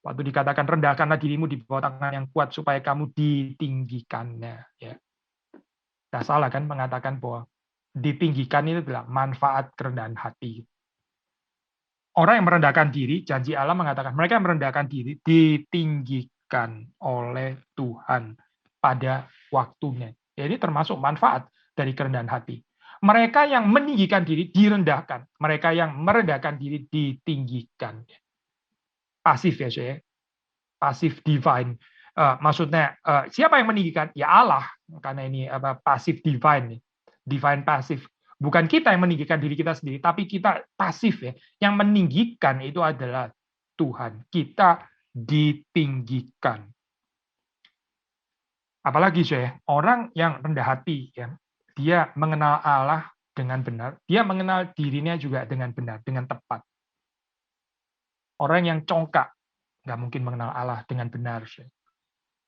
Waktu dikatakan rendahkanlah dirimu di bawah tangan yang kuat supaya kamu ditinggikannya. Ya. Tidak salah kan mengatakan bahwa ditinggikan itu adalah manfaat kerendahan hati. Orang yang merendahkan diri, janji Allah mengatakan mereka yang merendahkan diri ditinggikan oleh Tuhan pada waktunya. Jadi termasuk manfaat dari kerendahan hati. Mereka yang meninggikan diri direndahkan. Mereka yang merendahkan diri ditinggikan. Pasif ya saya. Pasif divine. Maksudnya siapa yang meninggikan? Ya Allah. Karena ini pasif divine. Divine pasif. Bukan kita yang meninggikan diri kita sendiri, tapi kita pasif ya. Yang meninggikan itu adalah Tuhan. Kita ditinggikan. Apalagi saya, orang yang rendah hati ya, dia mengenal Allah dengan benar, dia mengenal dirinya juga dengan benar, dengan tepat. Orang yang congkak nggak mungkin mengenal Allah dengan benar.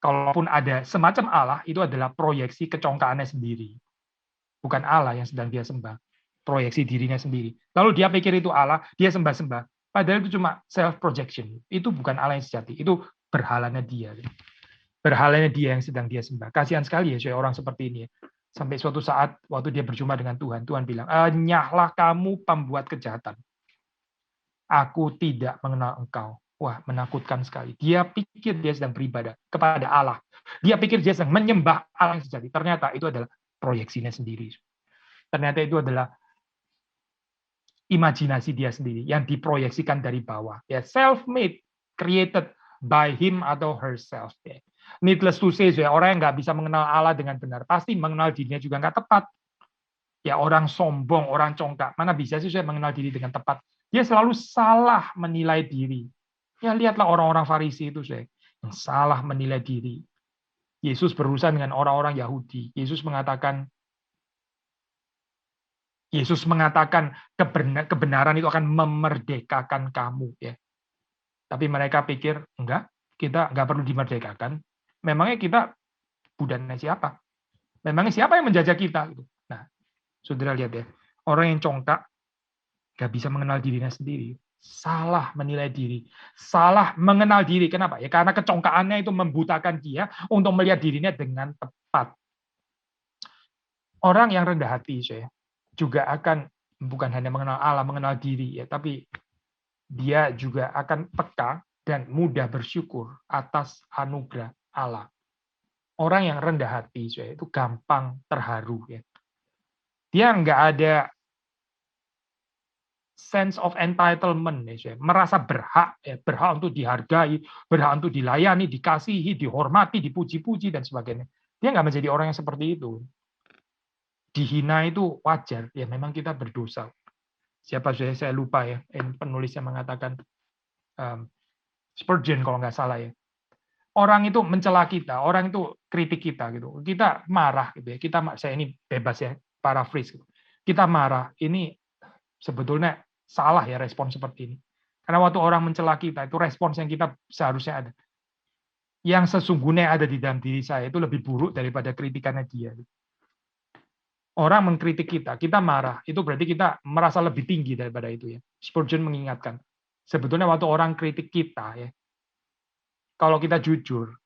Kalaupun ada semacam Allah, itu adalah proyeksi kecongkaannya sendiri. Bukan Allah yang sedang dia sembah. Proyeksi dirinya sendiri. Lalu dia pikir itu Allah, dia sembah-sembah. Padahal itu cuma self-projection. Itu bukan Allah yang sejati. Itu berhalanya dia. Berhalanya dia yang sedang dia sembah. Kasihan sekali ya orang seperti ini. Sampai suatu saat, waktu dia berjumpa dengan Tuhan, Tuhan bilang, "Nyahlah kamu pembuat kejahatan. Aku tidak mengenal engkau." Wah, menakutkan sekali. Dia pikir dia sedang beribadah kepada Allah. Dia pikir dia sedang menyembah Allah yang sejati. Ternyata itu adalah proyeksinya sendiri. Ternyata itu adalah imajinasi dia sendiri yang diproyeksikan dari bawah. Ya, self-made, created by him atau herself. Ya. Needless to say, ya, orang yang nggak bisa mengenal Allah dengan benar, pasti mengenal dirinya juga nggak tepat. Ya, orang sombong, orang congkak, mana bisa sih saya mengenal diri dengan tepat? Dia selalu salah menilai diri. Ya, lihatlah orang-orang Farisi itu, saya yang salah menilai diri. Yesus berurusan dengan orang-orang Yahudi. Yesus mengatakan kebenaran itu akan memerdekakan kamu. Ya. Tapi mereka pikir, enggak, kita enggak perlu dimerdekakan. Memangnya kita budaknya siapa? Memangnya siapa yang menjajah kita? Nah, saudara lihat ya, orang yang congkak nggak bisa mengenal dirinya sendiri. Salah menilai diri. Salah mengenal diri. Kenapa? Ya karena kecongkaannya itu membutakan dia untuk melihat dirinya dengan tepat. Orang yang rendah hati, saya juga akan bukan hanya mengenal Allah, mengenal diri, ya, tapi dia juga akan peka dan mudah bersyukur atas anugerah Allah. Orang yang rendah hati, saya itu gampang terharu. Ya. Dia nggak ada sense of entitlement, ya, merasa berhak, ya, berhak untuk dihargai, berhak untuk dilayani, dikasihi, dihormati, dipuji-puji, dan sebagainya. Dia nggak menjadi orang yang seperti itu. Dihina itu wajar, ya memang kita berdosa. Siapa saya lupa ya, penulisnya mengatakan Spurgeon kalau nggak salah ya. Orang itu mencela kita, orang itu kritik kita gitu. Kita marah gitu ya. Saya ini bebas ya, paraphrase gitu. Kita marah, ini sebetulnya salah ya respon seperti ini. Karena waktu orang mencela kita, itu respons yang kita seharusnya ada. Yang sesungguhnya ada di dalam diri saya itu lebih buruk daripada kritikannya dia. Orang mengkritik kita marah, itu berarti kita merasa lebih tinggi daripada itu ya. Spurgeon mengingatkan, sebetulnya waktu orang kritik kita ya, kalau kita jujur,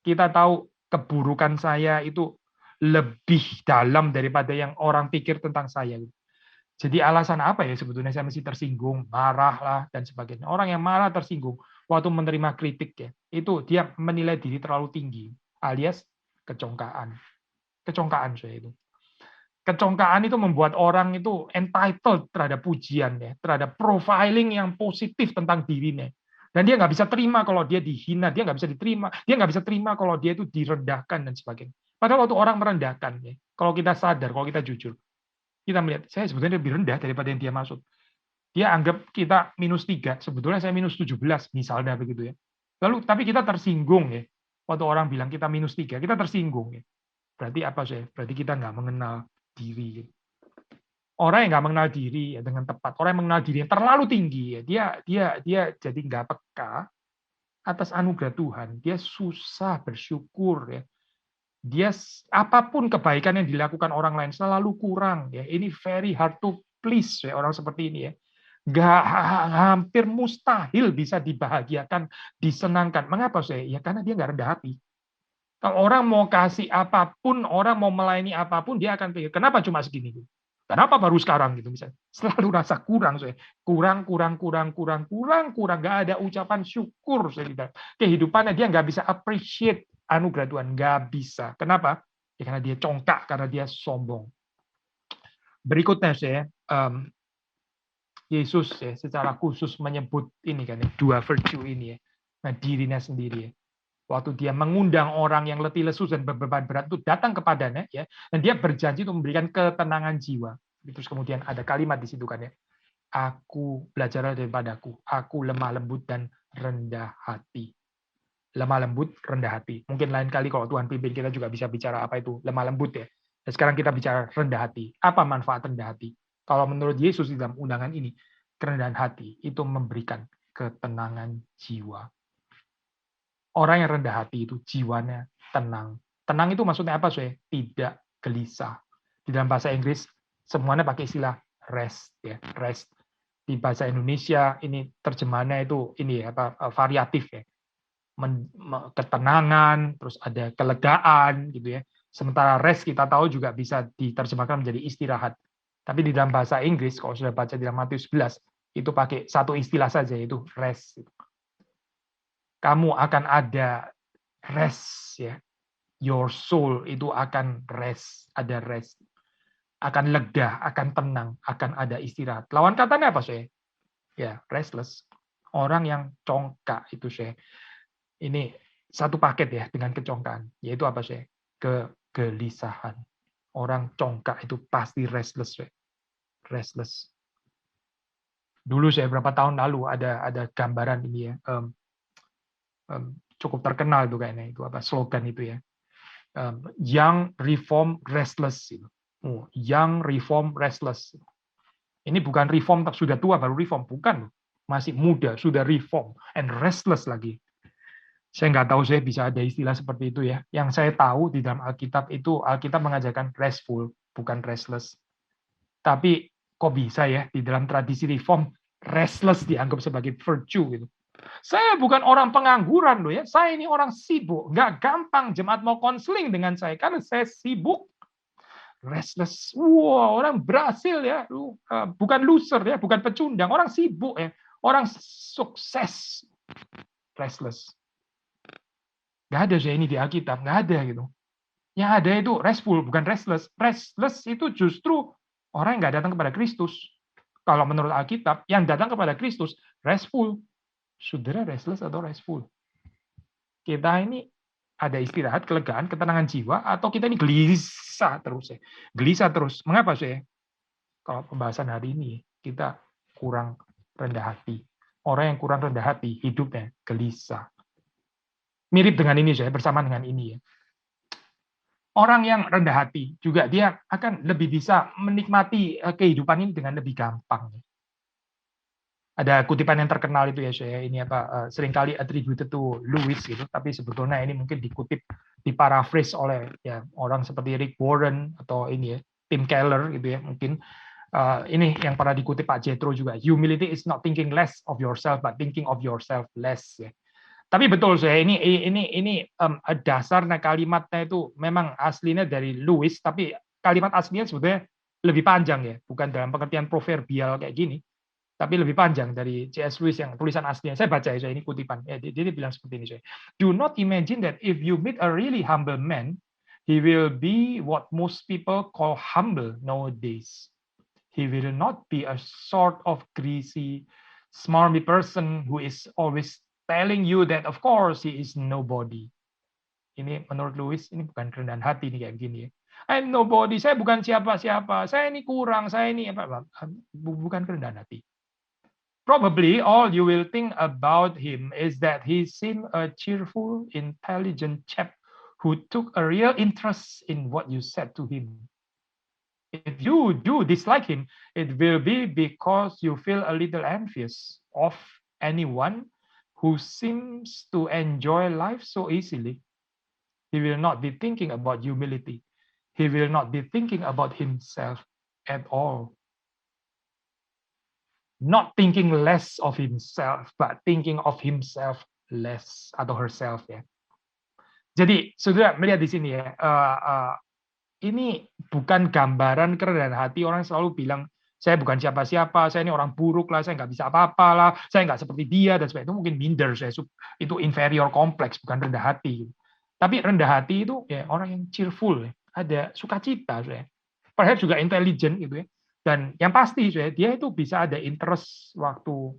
kita tahu keburukan saya itu lebih dalam daripada yang orang pikir tentang saya. Jadi alasan apa ya sebetulnya saya mesti tersinggung, marah lah dan sebagainya. Orang yang marah tersinggung waktu menerima kritik ya, itu dia menilai diri terlalu tinggi, alias kecongkaan. Kecongkaan saya itu. Kecongkaan itu membuat orang itu entitled terhadap pujian ya, terhadap profiling yang positif tentang dirinya. Dan dia nggak bisa terima kalau dia dihina, dia nggak bisa diterima, dia nggak bisa terima kalau dia itu direndahkan dan sebagainya. Padahal waktu orang merendahkan, ya, kalau kita sadar, kalau kita jujur, kita melihat saya sebetulnya lebih rendah daripada yang dia maksud. Dia anggap kita -3, sebetulnya saya -17, misalnya begitu ya. Lalu tapi kita tersinggung ya, waktu orang bilang kita -3, kita tersinggung ya. Berarti apa sih? Berarti kita nggak mengenal diri. Orang yang nggak mengenal diri ya dengan tepat, orang yang mengenal diri yang terlalu tinggi ya, dia jadi nggak peka atas anugerah Tuhan. Dia susah bersyukur ya. Dia apapun kebaikan yang dilakukan orang lain selalu kurang ya. Ini very hard to please ya orang seperti ini ya. Hampir mustahil bisa dibahagiakan, disenangkan. Mengapa sih? Ya karena dia nggak rendah hati. Kalau orang mau kasih apapun, orang mau melayani apapun, dia akan pikir, kenapa cuma segini? Kenapa baru sekarang gitu misalnya? Selalu rasa kurang, saya. Kurang. Nggak ada ucapan syukur, saya. Kehidupannya dia nggak bisa appreciate anugerah Tuhan, nggak bisa. Kenapa? Ya, karena dia congkak, karena dia sombong. Berikutnya, saya, Yesus ya, secara khusus menyebut ini kan, dua virtue ini ya, nah, dirinya sendiri ya. Waktu dia mengundang orang yang letih lesu dan berbeban berat itu datang kepadanya ya, dan dia berjanji untuk memberikan ketenangan jiwa. Terus kemudian ada kalimat di situ kan ya, aku belajarlah daripadaku, aku lemah lembut dan rendah hati. Lemah lembut, rendah hati. Mungkin lain kali kalau Tuhan pimpin kita juga bisa bicara apa itu lemah lembut ya. Dan sekarang kita bicara rendah hati. Apa manfaat rendah hati? Kalau menurut Yesus di dalam undangan ini, kerendahan hati itu memberikan ketenangan jiwa. Orang yang rendah hati itu jiwanya tenang. Tenang itu maksudnya apa, Soe? Tidak gelisah. Di dalam bahasa Inggris semuanya pakai istilah rest, ya, rest. Di bahasa Indonesia ini terjemahannya itu ini ya, variatif ya. Ketenangan, terus ada kelegaan gitu ya. Sementara rest kita tahu juga bisa diterjemahkan menjadi istirahat. Tapi di dalam bahasa Inggris kalau sudah baca di dalam Matius 11 itu pakai satu istilah saja, yaitu rest. Kamu akan ada rest ya. Your soul itu akan rest, ada rest. Akan lega, akan tenang, akan ada istirahat. Lawan katanya apa, saya? Ya, restless. Orang yang congkak itu, saya. Ini satu paket ya dengan kecongkaan, yaitu apa, saya? Kegelisahan. Orang congkak itu pasti restless, saya. Restless. Dulu saya berapa tahun lalu ada gambaran ini ya. Cukup terkenal itu kayaknya, itu apa slogan itu ya. Young reform restless. Young reform restless. Ini bukan reform sudah tua baru reform, bukan, masih muda sudah reform and restless lagi. Saya nggak tahu saya bisa ada istilah seperti itu ya. Yang saya tahu di dalam Alkitab itu Alkitab mengajarkan restful, bukan restless. Tapi kok bisa ya di dalam tradisi reform restless dianggap sebagai virtue gitu. Saya bukan orang pengangguran loh ya. Saya ini orang sibuk. Nggak gampang jemaat mau konseling dengan saya karena saya sibuk. Restless. Wow, orang berhasil ya. Bukan loser ya, bukan pecundang. Orang sibuk ya. Orang sukses. Restless. Nggak ada saya ini di Alkitab. Nggak ada gitu. Yang ada itu restful, bukan restless. Restless itu justru orang yang nggak datang kepada Kristus. Kalau menurut Alkitab, yang datang kepada Kristus, restful. Saudara restless atau restful? Kita ini ada istirahat, kelegaan, ketenangan jiwa, atau kita ini gelisah terus ya. Gelisah terus. Mengapa sih? Kalau pembahasan hari ini, kita kurang rendah hati. Orang yang kurang rendah hati, hidupnya gelisah. Mirip dengan ini saya, bersama dengan ini ya. Orang yang rendah hati, juga dia akan lebih bisa menikmati kehidupan ini dengan lebih gampang. Ada kutipan yang terkenal itu ya, saya ini apa seringkali attributed to Lewis gitu, tapi sebetulnya ini mungkin dikutip, diparaphrase oleh ya orang seperti Rick Warren atau ini ya Tim Keller gitu ya, mungkin ini yang pernah dikutip Pak Jethro juga. Humility is not thinking less of yourself but thinking of yourself less ya. Tapi betul saya ini dasarnya kalimatnya itu memang aslinya dari Lewis, tapi kalimat aslinya sebetulnya lebih panjang ya, bukan dalam pengertian proverbial kayak gini. Tapi lebih panjang dari C.S. Lewis yang tulisan aslinya. Saya baca ya, ini kutipan. Ya, dia bilang seperti ini. Saya. Do not imagine that if you meet a really humble man, he will be what most people call humble nowadays. He will not be a sort of greasy, smarmy person who is always telling you that of course he is nobody. Ini menurut Lewis, ini bukan kerendahan hati ini kayak begini ya. I'm nobody, saya bukan siapa-siapa, saya ini kurang, saya ini apa, bukan kerendahan hati. Probably all you will think about him is that he seemed a cheerful, intelligent chap who took a real interest in what you said to him. If you do dislike him, it will be because you feel a little envious of anyone who seems to enjoy life so easily. He will not be thinking about humility. He will not be thinking about himself at all. Not thinking less of himself, but thinking of himself less atau herself ya. Jadi saudara melihat di sini ya, ini bukan gambaran kerendahan hati orang selalu bilang saya bukan siapa-siapa, saya ini orang buruk lah, saya nggak bisa apa-apa lah, saya nggak seperti dia dan sebagainya. Itu mungkin minder, saya itu inferior kompleks, bukan rendah hati. Tapi rendah hati itu ya orang yang cheerful, ada sukacita, saya. Perhaps juga intelligent gitu ya. Dan yang pasti dia itu bisa ada interest waktu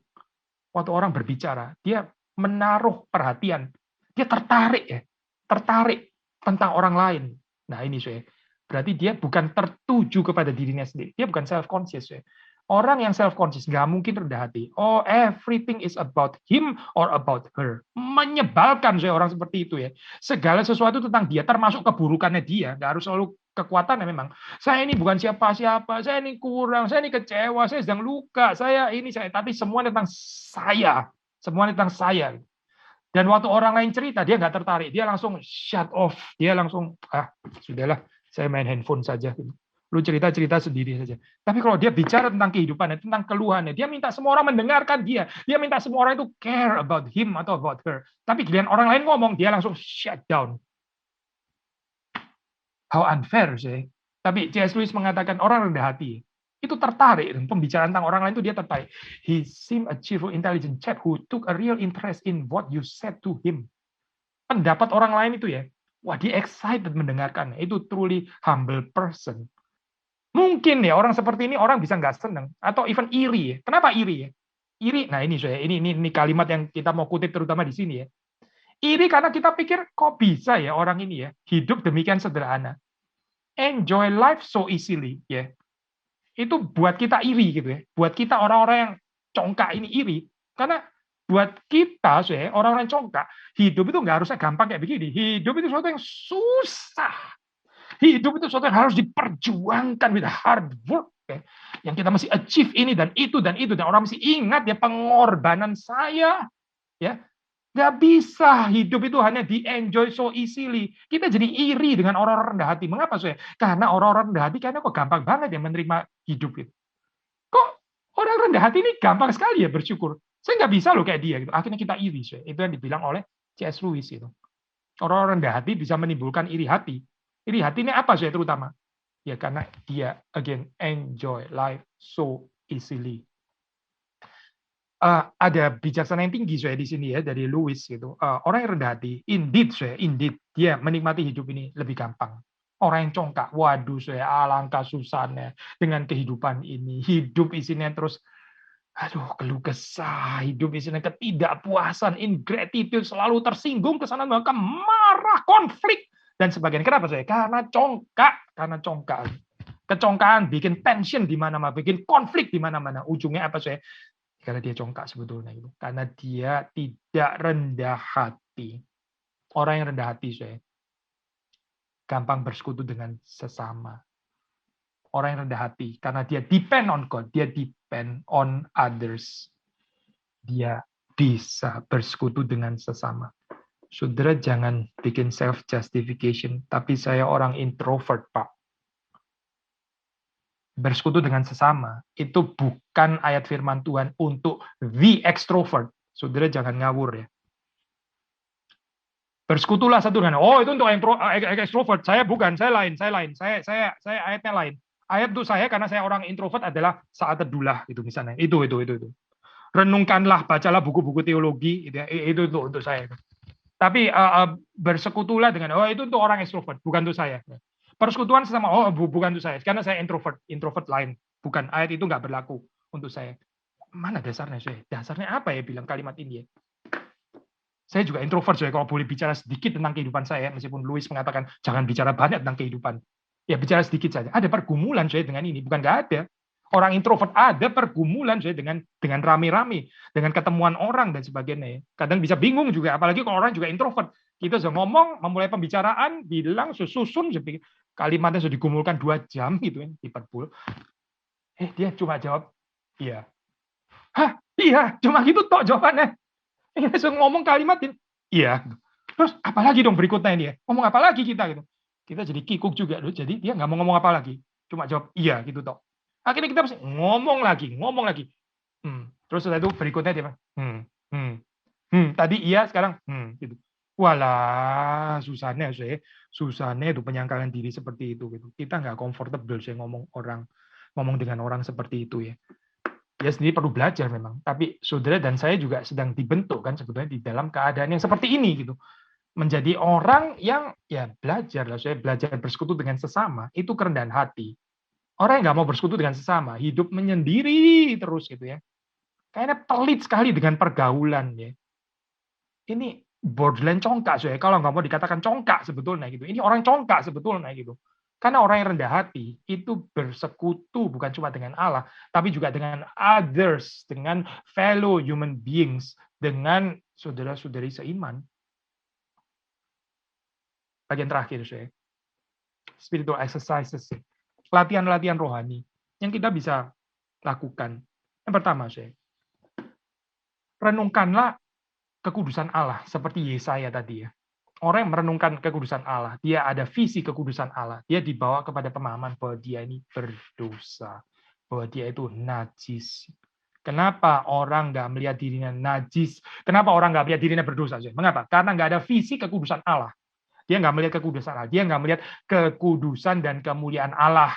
orang berbicara, dia menaruh perhatian, dia tertarik tentang orang lain. Nah ini berarti dia bukan tertuju kepada dirinya sendiri, dia bukan self conscious. Orang yang self-conscious nggak mungkin rendah hati. Oh, everything is about him or about her. Menyebalkan saya orang seperti itu ya. Segala sesuatu tentang dia, termasuk keburukannya dia. Nggak harus selalu kekuatannya memang. Saya ini bukan siapa-siapa, saya ini kurang, saya ini kecewa, saya sedang luka, saya ini, saya. Tapi semua tentang saya. Semua tentang saya. Dan waktu orang lain cerita, dia nggak tertarik. Dia langsung shut off. Dia langsung, sudahlah, saya main handphone saja. Lu cerita-cerita sendiri saja. Tapi kalau dia bicara tentang kehidupannya, tentang keluhannya, dia minta semua orang mendengarkan dia. Dia minta semua orang itu care about him atau about her. Tapi giliran orang lain ngomong, dia langsung shut down. How unfair sih. Tapi C.S. Lewis mengatakan orang rendah hati itu tertarik, pembicaraan tentang orang lain itu dia tertarik. He seemed a cheerful, intelligent chap who took a real interest in what you said to him. Pendapat orang lain itu ya, wah dia excited mendengarkan. Itu truly humble person. Mungkin ya orang seperti ini orang bisa nggak seneng atau even iri. Kenapa iri ya? Iri. Nah ini saya, ini kalimat yang kita mau kutip terutama di sini ya. Iri karena kita pikir kok bisa ya orang ini ya hidup demikian sederhana. Enjoy life so easily ya. Itu buat kita iri gitu ya. Buat kita orang-orang yang congkak ini iri. Karena buat kita, orang-orang congkak, hidup itu nggak harusnya gampang kayak begini. Hidup itu sesuatu yang susah. Hidup itu sesuatu yang harus diperjuangkan with hard work. Ya. Yang kita mesti achieve ini dan itu dan itu. Dan orang mesti ingat ya pengorbanan saya. Ya, nggak bisa hidup itu hanya di-enjoy so easily. Kita jadi iri dengan orang-orang rendah hati. Mengapa, saya? Karena orang-orang rendah hati kayaknya kok gampang banget ya menerima hidup itu. Kok orang rendah hati ini gampang sekali ya bersyukur. Saya nggak bisa loh kayak dia. Gitu. Akhirnya kita iri. Saya. Itu yang dibilang oleh C.S. Lewis itu. Orang-orang rendah hati bisa menimbulkan iri hati. Iri hati ini apa, saya terutama? Ya karena dia, again, enjoy life so easily. Ada bijaksana yang tinggi saya di sini ya dari Lewis gitu. Orang yang rendah hati, indeed dia menikmati hidup ini lebih gampang. Orang yang congkak, waduh saya alangkah susahnya dengan kehidupan ini. Hidup isinya terus, aduh keluh kesah, hidup isinya ketidakpuasan, ingratitude, selalu tersinggung, kesana marah, konflik dan sebagainya. Kenapa saya? Karena congkak, Kecongkaan bikin tension di mana-mana, bikin konflik di mana-mana. Ujungnya apa saya? Karena dia congkak sebetulnya itu. Karena dia tidak rendah hati. Orang yang rendah hati, saya gampang bersekutu dengan sesama. Orang yang rendah hati, karena dia depend on God, dia depend on others. Dia bisa bersekutu dengan sesama. Saudara jangan bikin self-justification, tapi saya orang introvert, Pak. Bersekutu dengan sesama itu bukan ayat firman Tuhan untuk the extrovert. Saudara jangan ngawur ya. Bersekutulah satu dengan itu untuk extrovert. Saya bukan, saya lain. Saya ayatnya lain. Ayat untuk saya karena saya orang introvert adalah saat teduhlah itu misalnya. Itu. Renungkanlah, bacalah buku-buku teologi itu untuk saya. Tapi bersekutulah dengan itu untuk orang extrovert, bukan untuk saya. Persekutuan sesama bukan untuk saya karena saya introvert lain, bukan, ayat itu nggak berlaku untuk saya. Mana dasarnya saya? Dasarnya apa ya bilang kalimat ini ya? Saya juga introvert, saya kalau boleh bicara sedikit tentang kehidupan saya, meskipun Lewis mengatakan jangan bicara banyak tentang kehidupan, ya bicara sedikit saja. Ada pergumulan saya dengan ini, bukan nggak ada. Orang introvert ada pergumulan saya dengan rame-rame, dengan ketemuan orang dan sebagainya. Kadang bisa bingung juga, apalagi kalau orang juga introvert. Kita sudah ngomong, memulai pembicaraan, bilang susun, kalimatnya sudah digumulkan 2 jam gitu kan, diperbul. Dia cuma jawab, iya. Hah, iya, cuma gitu tok jawabannya. Kita sudah ngomong kalimatin, iya. Terus apalagi dong berikutnya ini ya? Ngomong apa lagi kita gitu? Kita jadi kikuk juga loh. Jadi dia nggak mau ngomong apa lagi, cuma jawab iya gitu tok. Akhirnya kita mesti ngomong lagi. Terus setelah itu berikutnya dia, tadi iya, sekarang gitu. Walah, susahnya itu penyangkalan diri seperti itu gitu. Kita nggak comfortable saya ngomong dengan orang seperti itu ya. Dia sendiri perlu belajar memang. Tapi saudara dan saya juga sedang dibentuk kan sebetulnya di dalam keadaan yang seperti ini gitu. Menjadi orang yang ya belajar bersekutu dengan sesama, itu kerendahan hati. Orang yang nggak mau bersekutu dengan sesama, hidup menyendiri terus gitu ya. Kayaknya pelit sekali dengan pergaulan ya. Ini borderline congkak, kalau nggak mau dikatakan congkak sebetulnya gitu. Ini orang congkak sebetulnya gitu. Karena orang yang rendah hati itu bersekutu bukan cuma dengan Allah, tapi juga dengan others, dengan fellow human beings, dengan saudara-saudari seiman. Bagian terakhir, saya, spiritual exercises, latihan-latihan rohani yang kita bisa lakukan. Yang pertama, saya, renungkanlah kekudusan Allah seperti Yesaya tadi ya. Orang yang merenungkan kekudusan Allah, dia ada visi kekudusan Allah, dia dibawa kepada pemahaman bahwa dia ini berdosa, bahwa dia itu najis. Kenapa orang nggak melihat dirinya najis? Kenapa orang nggak melihat dirinya berdosa? Mengapa? Karena nggak ada visi kekudusan Allah. Dia nggak melihat kekudusan Allah. Dia nggak melihat kekudusan dan kemuliaan Allah.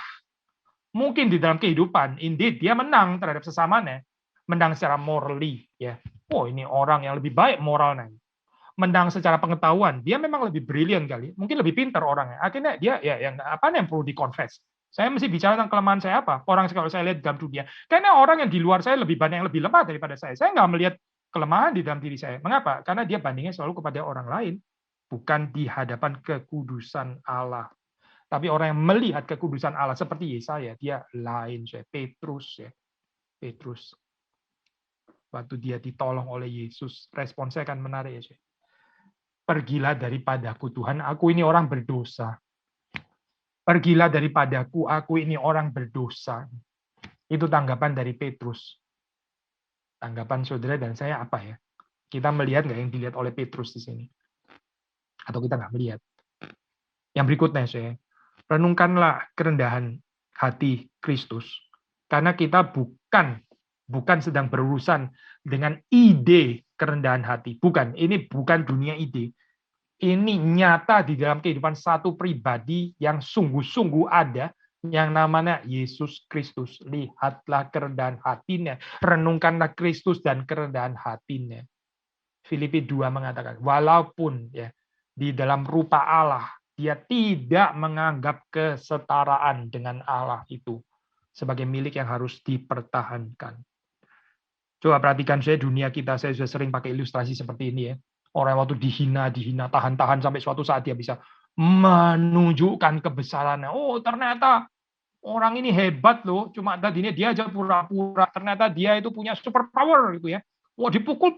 Mungkin di dalam kehidupan, indeed, dia menang terhadap sesamanya. Menang secara morally. Ya. Oh, ini orang yang lebih baik moralnya. Menang secara pengetahuan, dia memang lebih brilian kali, mungkin lebih pintar orangnya. Akhirnya dia ya yang apa yang perlu dikonfes. Saya mesti bicara tentang kelemahan saya apa. Orang kalau saya lihat dalam dunia, karena orang yang di luar saya lebih banyak yang lebih lemah daripada saya. Saya nggak melihat kelemahan di dalam diri saya. Mengapa? Karena dia bandingnya selalu kepada orang lain, bukan di hadapan kekudusan Allah. Tapi orang yang melihat kekudusan Allah seperti Yesaya, dia lain. Petrus, Petrus. Waktu dia ditolong oleh Yesus, respon saya kan menarik ya. Pergilah daripadaku Tuhan, aku ini orang berdosa. Pergilah daripadaku, aku ini orang berdosa. Itu tanggapan dari Petrus. Tanggapan saudara dan saya apa ya? Kita melihat nggak yang dilihat oleh Petrus di sini? Atau kita nggak melihat? Yang berikutnya saya, renungkanlah kerendahan hati Kristus. Karena kita bukan sedang berurusan dengan ide kerendahan hati. Bukan, ini bukan dunia ide. Ini nyata di dalam kehidupan satu pribadi yang sungguh-sungguh ada, yang namanya Yesus Kristus. Lihatlah kerendahan hatinya, renungkanlah Kristus dan kerendahan hatinya. Filipi 2 mengatakan, walaupun ya di dalam rupa Allah, dia tidak menganggap kesetaraan dengan Allah itu sebagai milik yang harus dipertahankan. Coba perhatikan saya dunia kita, saya sudah sering pakai ilustrasi seperti ini ya. Orang waktu dihina, tahan-tahan sampai suatu saat dia bisa menunjukkan kebesarannya. Oh, ternyata orang ini hebat loh, cuma tadinya dia aja pura-pura. Ternyata dia itu punya super power gitu ya. Wah, dipukul,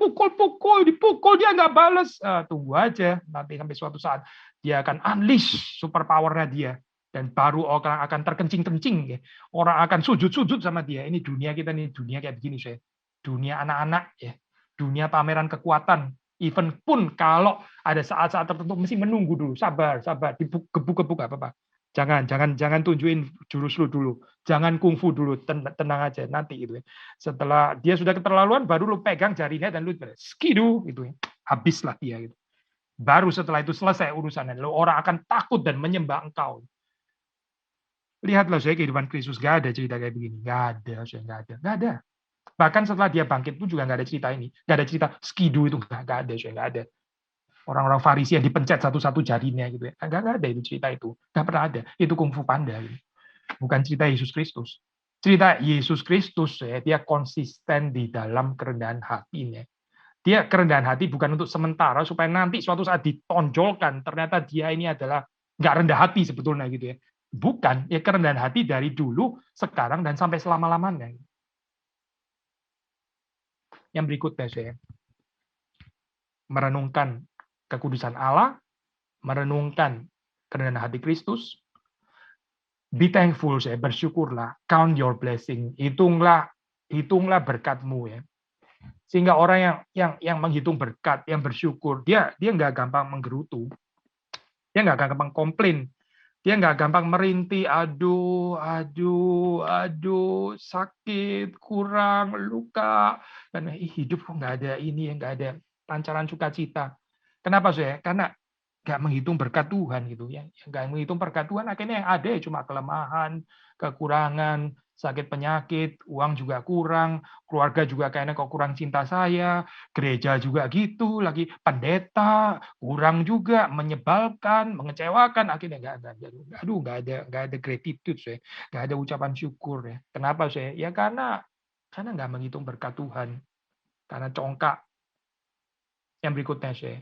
dia nggak bales. Tunggu aja, nanti sampai suatu saat dia akan unleash super powernya dia. Dan baru orang akan terkencing-kencing. Ya. Orang akan sujud-sujud sama dia. Ini dunia kita, ini dunia kayak begini saya. Dunia anak-anak, ya, dunia pameran kekuatan. Even pun kalau ada saat-saat tertentu mesti menunggu dulu, sabar, gebuk-gebuk apa-apa. Jangan tunjukin jurus lu dulu. Jangan kungfu dulu, tenang aja nanti gitu ya. Setelah dia sudah keterlaluan baru lu pegang jarinya dan lu skidu gitu ya. Habislah dia gitu. Baru setelah itu selesai urusannya. Lalu orang akan takut dan menyembah engkau. Lihatlah saya kehidupan Kristus, gak ada cerita kayak begini. Gak ada. Bahkan setelah dia bangkit pun juga nggak ada cerita ini. Nggak ada cerita skidu itu. Nggak ada. Orang-orang Farisi yang dipencet satu-satu jarinya gitu ya. Nggak ada itu cerita itu. Nggak pernah ada. Itu kungfu panda. Gitu. Bukan cerita Yesus Kristus. Cerita Yesus Kristus ya, dia konsisten di dalam kerendahan hatinya. Dia kerendahan hati bukan untuk sementara supaya nanti suatu saat ditonjolkan ternyata dia ini adalah nggak rendah hati sebetulnya gitu ya. Bukan, ya kerendahan hati dari dulu, sekarang dan sampai selama-lamanya. Yang berikutnya saya merenungkan kekudusan Allah, merenungkan kerendahan hati Kristus. Be thankful, saya bersyukurlah, count your blessing, hitunglah berkatmu ya. Sehingga orang yang menghitung berkat, yang bersyukur, dia nggak gampang menggerutu, dia nggak gampang komplain, dia nggak gampang merintih, aduh, sakit, kurang, luka, dan hidup kok nggak ada ini, nggak ada pancaran sukacita. Kenapa saya? Karena nggak menghitung berkat Tuhan gitu ya, nggak menghitung berkat Tuhan, akhirnya yang ada ya cuma kelemahan, kekurangan, sakit penyakit, uang juga kurang, keluarga juga kayaknya kok kurang cinta saya, gereja juga gitu, lagi pendeta kurang juga, menyebalkan, mengecewakan, akhirnya nggak ada gratitude saya, nggak ada ucapan syukur ya. Kenapa saya? Ya karena nggak menghitung berkat Tuhan, karena congkak. Yang berikutnya saya.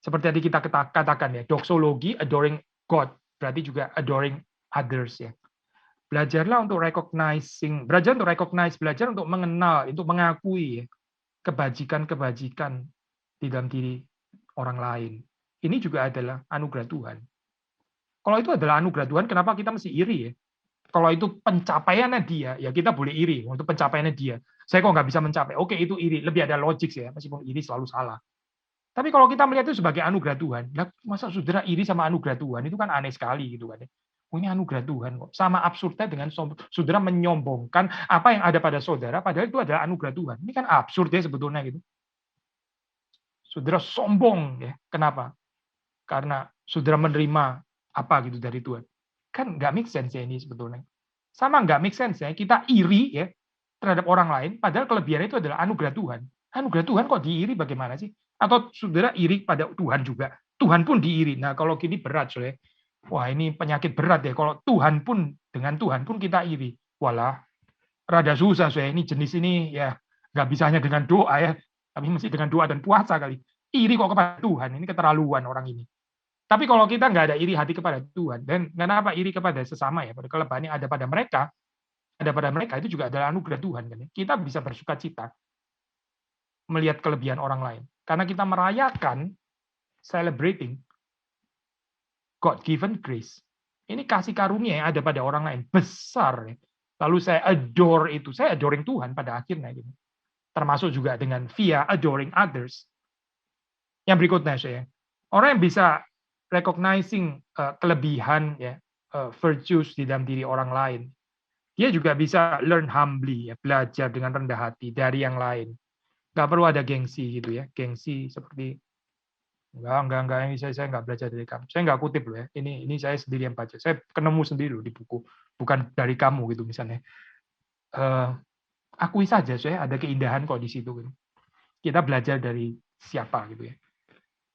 Seperti tadi kita katakan ya, doxology, adoring God. berarti juga adoring others ya. Belajar untuk recognize, belajar untuk mengenal, untuk mengakui ya, kebajikan-kebajikan di dalam diri orang lain. Ini juga adalah anugerah Tuhan. Kalau itu adalah anugerah Tuhan, kenapa kita mesti iri ya? Kalau itu pencapaiannya dia, ya kita boleh iri. Untuk pencapaiannya dia, saya kok nggak bisa mencapai. Oke, itu iri. Lebih ada logik ya, meskipun iri selalu salah. Tapi kalau kita melihat itu sebagai anugerah Tuhan, masa saudara iri sama anugerah Tuhan, itu kan aneh sekali gitu kan. Oh, ini anugerah Tuhan kok. Sama absurdnya dengan saudara menyombongkan apa yang ada pada saudara, padahal itu adalah anugerah Tuhan. Ini kan absurd ya sebetulnya gitu. Saudara sombong ya. Kenapa? Karena saudara menerima apa gitu dari Tuhan. Kan nggak make sense ya ini sebetulnya. Sama nggak make sense ya, kita iri ya terhadap orang lain, padahal kelebihannya itu adalah anugerah Tuhan. Anugerah Tuhan kok diiri bagaimana sih? Atau saudara iri pada Tuhan juga. Tuhan pun diiri. Nah kalau gini berat soalnya. Wah ini penyakit berat ya. Kalau Tuhan pun, dengan Tuhan pun kita iri. Walah, rada susah soalnya. Ini jenis ini ya nggak bisa hanya dengan doa ya. Tapi mesti dengan doa dan puasa kali. Iri kok kepada Tuhan. Ini keterlaluan orang ini. Tapi kalau kita nggak ada iri hati kepada Tuhan, dan kenapa iri kepada sesama ya, pada kelebihan yang ada pada mereka itu juga adalah anugerah Tuhan. Kan? Kita bisa bersuka cita melihat kelebihan orang lain. Karena kita merayakan, celebrating God-given grace. Ini kasih karunia yang ada pada orang lain. Besar. Ya. Lalu saya adore itu. Saya adoring Tuhan pada akhirnya. Gitu. Termasuk juga dengan via adoring others. Yang berikutnya saya. Orang yang bisa recognizing kelebihan, ya, virtues di dalam diri orang lain. Dia juga bisa learn humbly, ya, belajar dengan rendah hati dari yang lain. Nggak perlu ada gengsi gitu ya, gengsi seperti enggak ini saya nggak belajar dari kamu. Saya nggak kutip loh ya. Ini saya sendiri yang baca. Saya ketemu sendiri loh di buku, bukan dari kamu gitu misalnya. Akui saja saya ada keindahan kok di situ gitu. Kita belajar dari siapa gitu ya.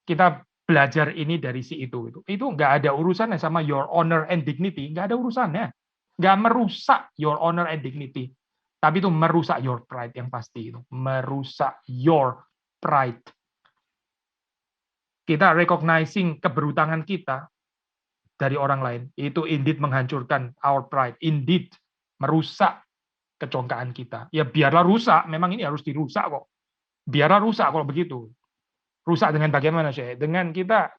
Kita belajar ini dari si itu. Itu nggak ada urusannya sama your honor and dignity, nggak ada urusannya. Nggak merusak your honor and dignity. Tapi itu merusak your pride yang pasti. Itu merusak your pride. Kita recognizing keberuntungan kita dari orang lain. Itu indeed menghancurkan our pride. Indeed merusak kecongkaan kita. Ya biarlah rusak, memang ini harus dirusak kok. Biarlah rusak kalau begitu. Rusak dengan bagaimana sih? Dengan kita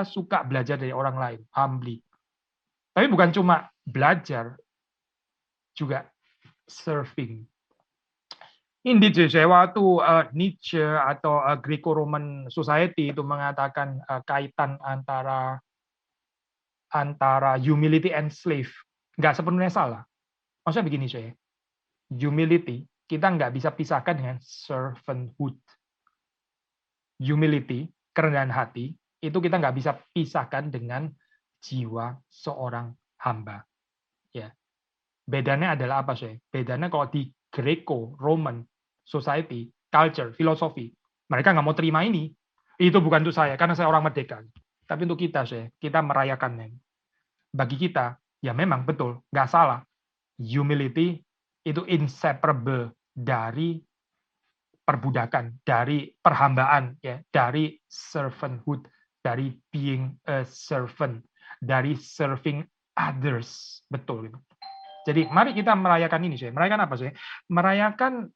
suka belajar dari orang lain, humbly. Tapi bukan cuma belajar, juga serving. Indeed, saya waktu Nietzsche atau Greco-Roman Society itu mengatakan kaitan antara humility and slave, nggak sepenuhnya salah. Maksudnya begini saya, humility kita nggak bisa pisahkan dengan servanthood. Humility, kerendahan hati, itu kita nggak bisa pisahkan dengan jiwa seorang hamba. Ya. Bedanya adalah apa sih? Bedanya kalau di Greco-Roman Society, culture, filosofi, mereka nggak mau terima ini. Itu bukan untuk saya, karena saya orang merdeka. Tapi untuk kita sih, kita merayakannya. Bagi kita, ya memang betul, nggak salah. Humility itu inseparable dari perbudakan, dari perhambaan, ya, dari servanthood, dari being a servant, dari serving others. Betul itu. Jadi mari kita merayakan ini, sih. Merayakan apa sih? Merayakan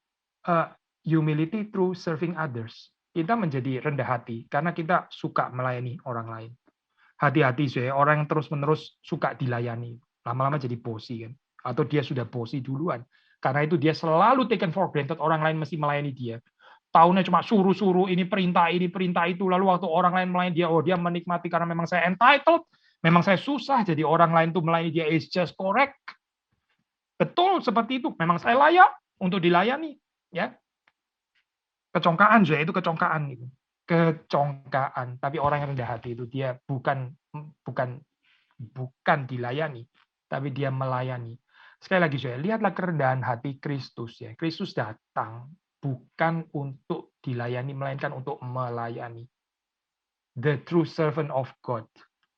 humility through serving others. Kita menjadi rendah hati karena kita suka melayani orang lain. Hati-hati sih, orang yang terus-menerus suka dilayani, lama-lama jadi bosi kan? Atau dia sudah bosi duluan. Karena itu dia selalu taken for granted orang lain mesti melayani dia. Taunya cuma suruh-suruh ini perintah itu. Lalu waktu orang lain melayani dia, oh dia menikmati karena memang saya entitled, memang saya susah. Jadi orang lain tuh melayani dia is just correct. Betul seperti itu. Memang saya layak untuk dilayani, ya. Kecongkaan saya itu kecongkaan gitu. Kecongkaan. Tapi orang yang rendah hati itu dia bukan dilayani, tapi dia melayani. Sekali lagi saya lihatlah kerendahan hati Kristus ya. Kristus datang bukan untuk dilayani melainkan untuk melayani. The true servant of God,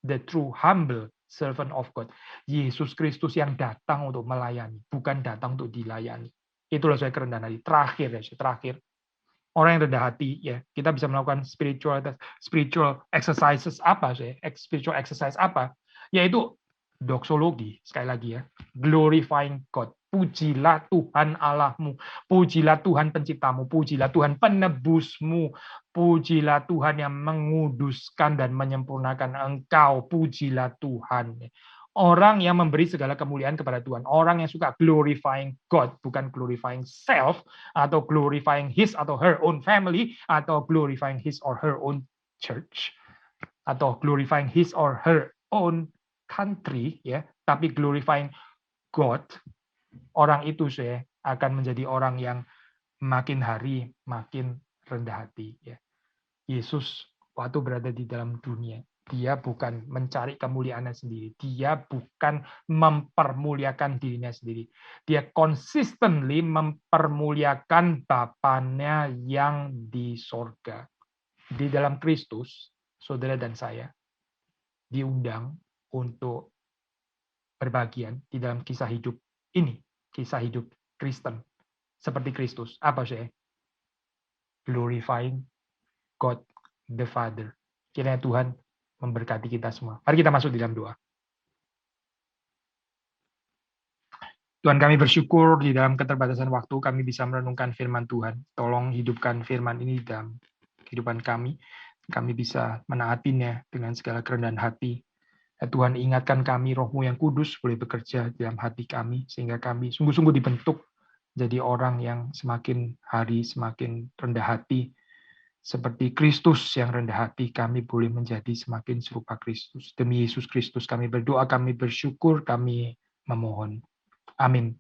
the true humble servant of God. Yesus Kristus yang datang untuk melayani, bukan datang untuk dilayani. Itulah saya kerendahan hati. Terakhir. Orang yang rendah hati, ya, kita bisa melakukan spiritual exercises apa sih? Spiritual exercise apa? Yaitu doksologi, sekali lagi ya, glorifying God. Pujilah Tuhan Allahmu, pujilah Tuhan penciptamu, pujilah Tuhan penebusmu, pujilah Tuhan yang menguduskan dan menyempurnakan engkau, pujilah Tuhan. Orang yang memberi segala kemuliaan kepada Tuhan, orang yang suka glorifying God, bukan glorifying self, atau glorifying his atau her own family, atau glorifying his or her own church, atau glorifying his or her own country, ya, tapi glorifying God, orang itu saya akan menjadi orang yang makin hari makin rendah hati, ya. Yesus waktu berada di dalam dunia, dia bukan mencari kemuliaannya sendiri. Dia bukan mempermuliakan dirinya sendiri. Dia consistently mempermuliakan Bapanya yang di sorga. Di dalam Kristus, saudara dan saya diundang untuk berbagian di dalam kisah hidup ini. Kisah hidup Kristen. Seperti Kristus. Apa sih? Glorifying God the Father. Kiranya Tuhan memberkati kita semua. Mari kita masuk di dalam doa. Tuhan, kami bersyukur di dalam keterbatasan waktu kami bisa merenungkan firman Tuhan. Tolong hidupkan firman ini dalam kehidupan kami. Kami bisa menaatinya dengan segala kerendahan hati. Ya Tuhan, ingatkan kami roh-Mu yang kudus boleh bekerja dalam hati kami, sehingga kami sungguh-sungguh dibentuk jadi orang yang semakin hari semakin rendah hati. Seperti Kristus yang rendah hati, kami boleh menjadi semakin serupa Kristus. Demi Yesus Kristus kami berdoa, kami bersyukur, kami memohon. Amin.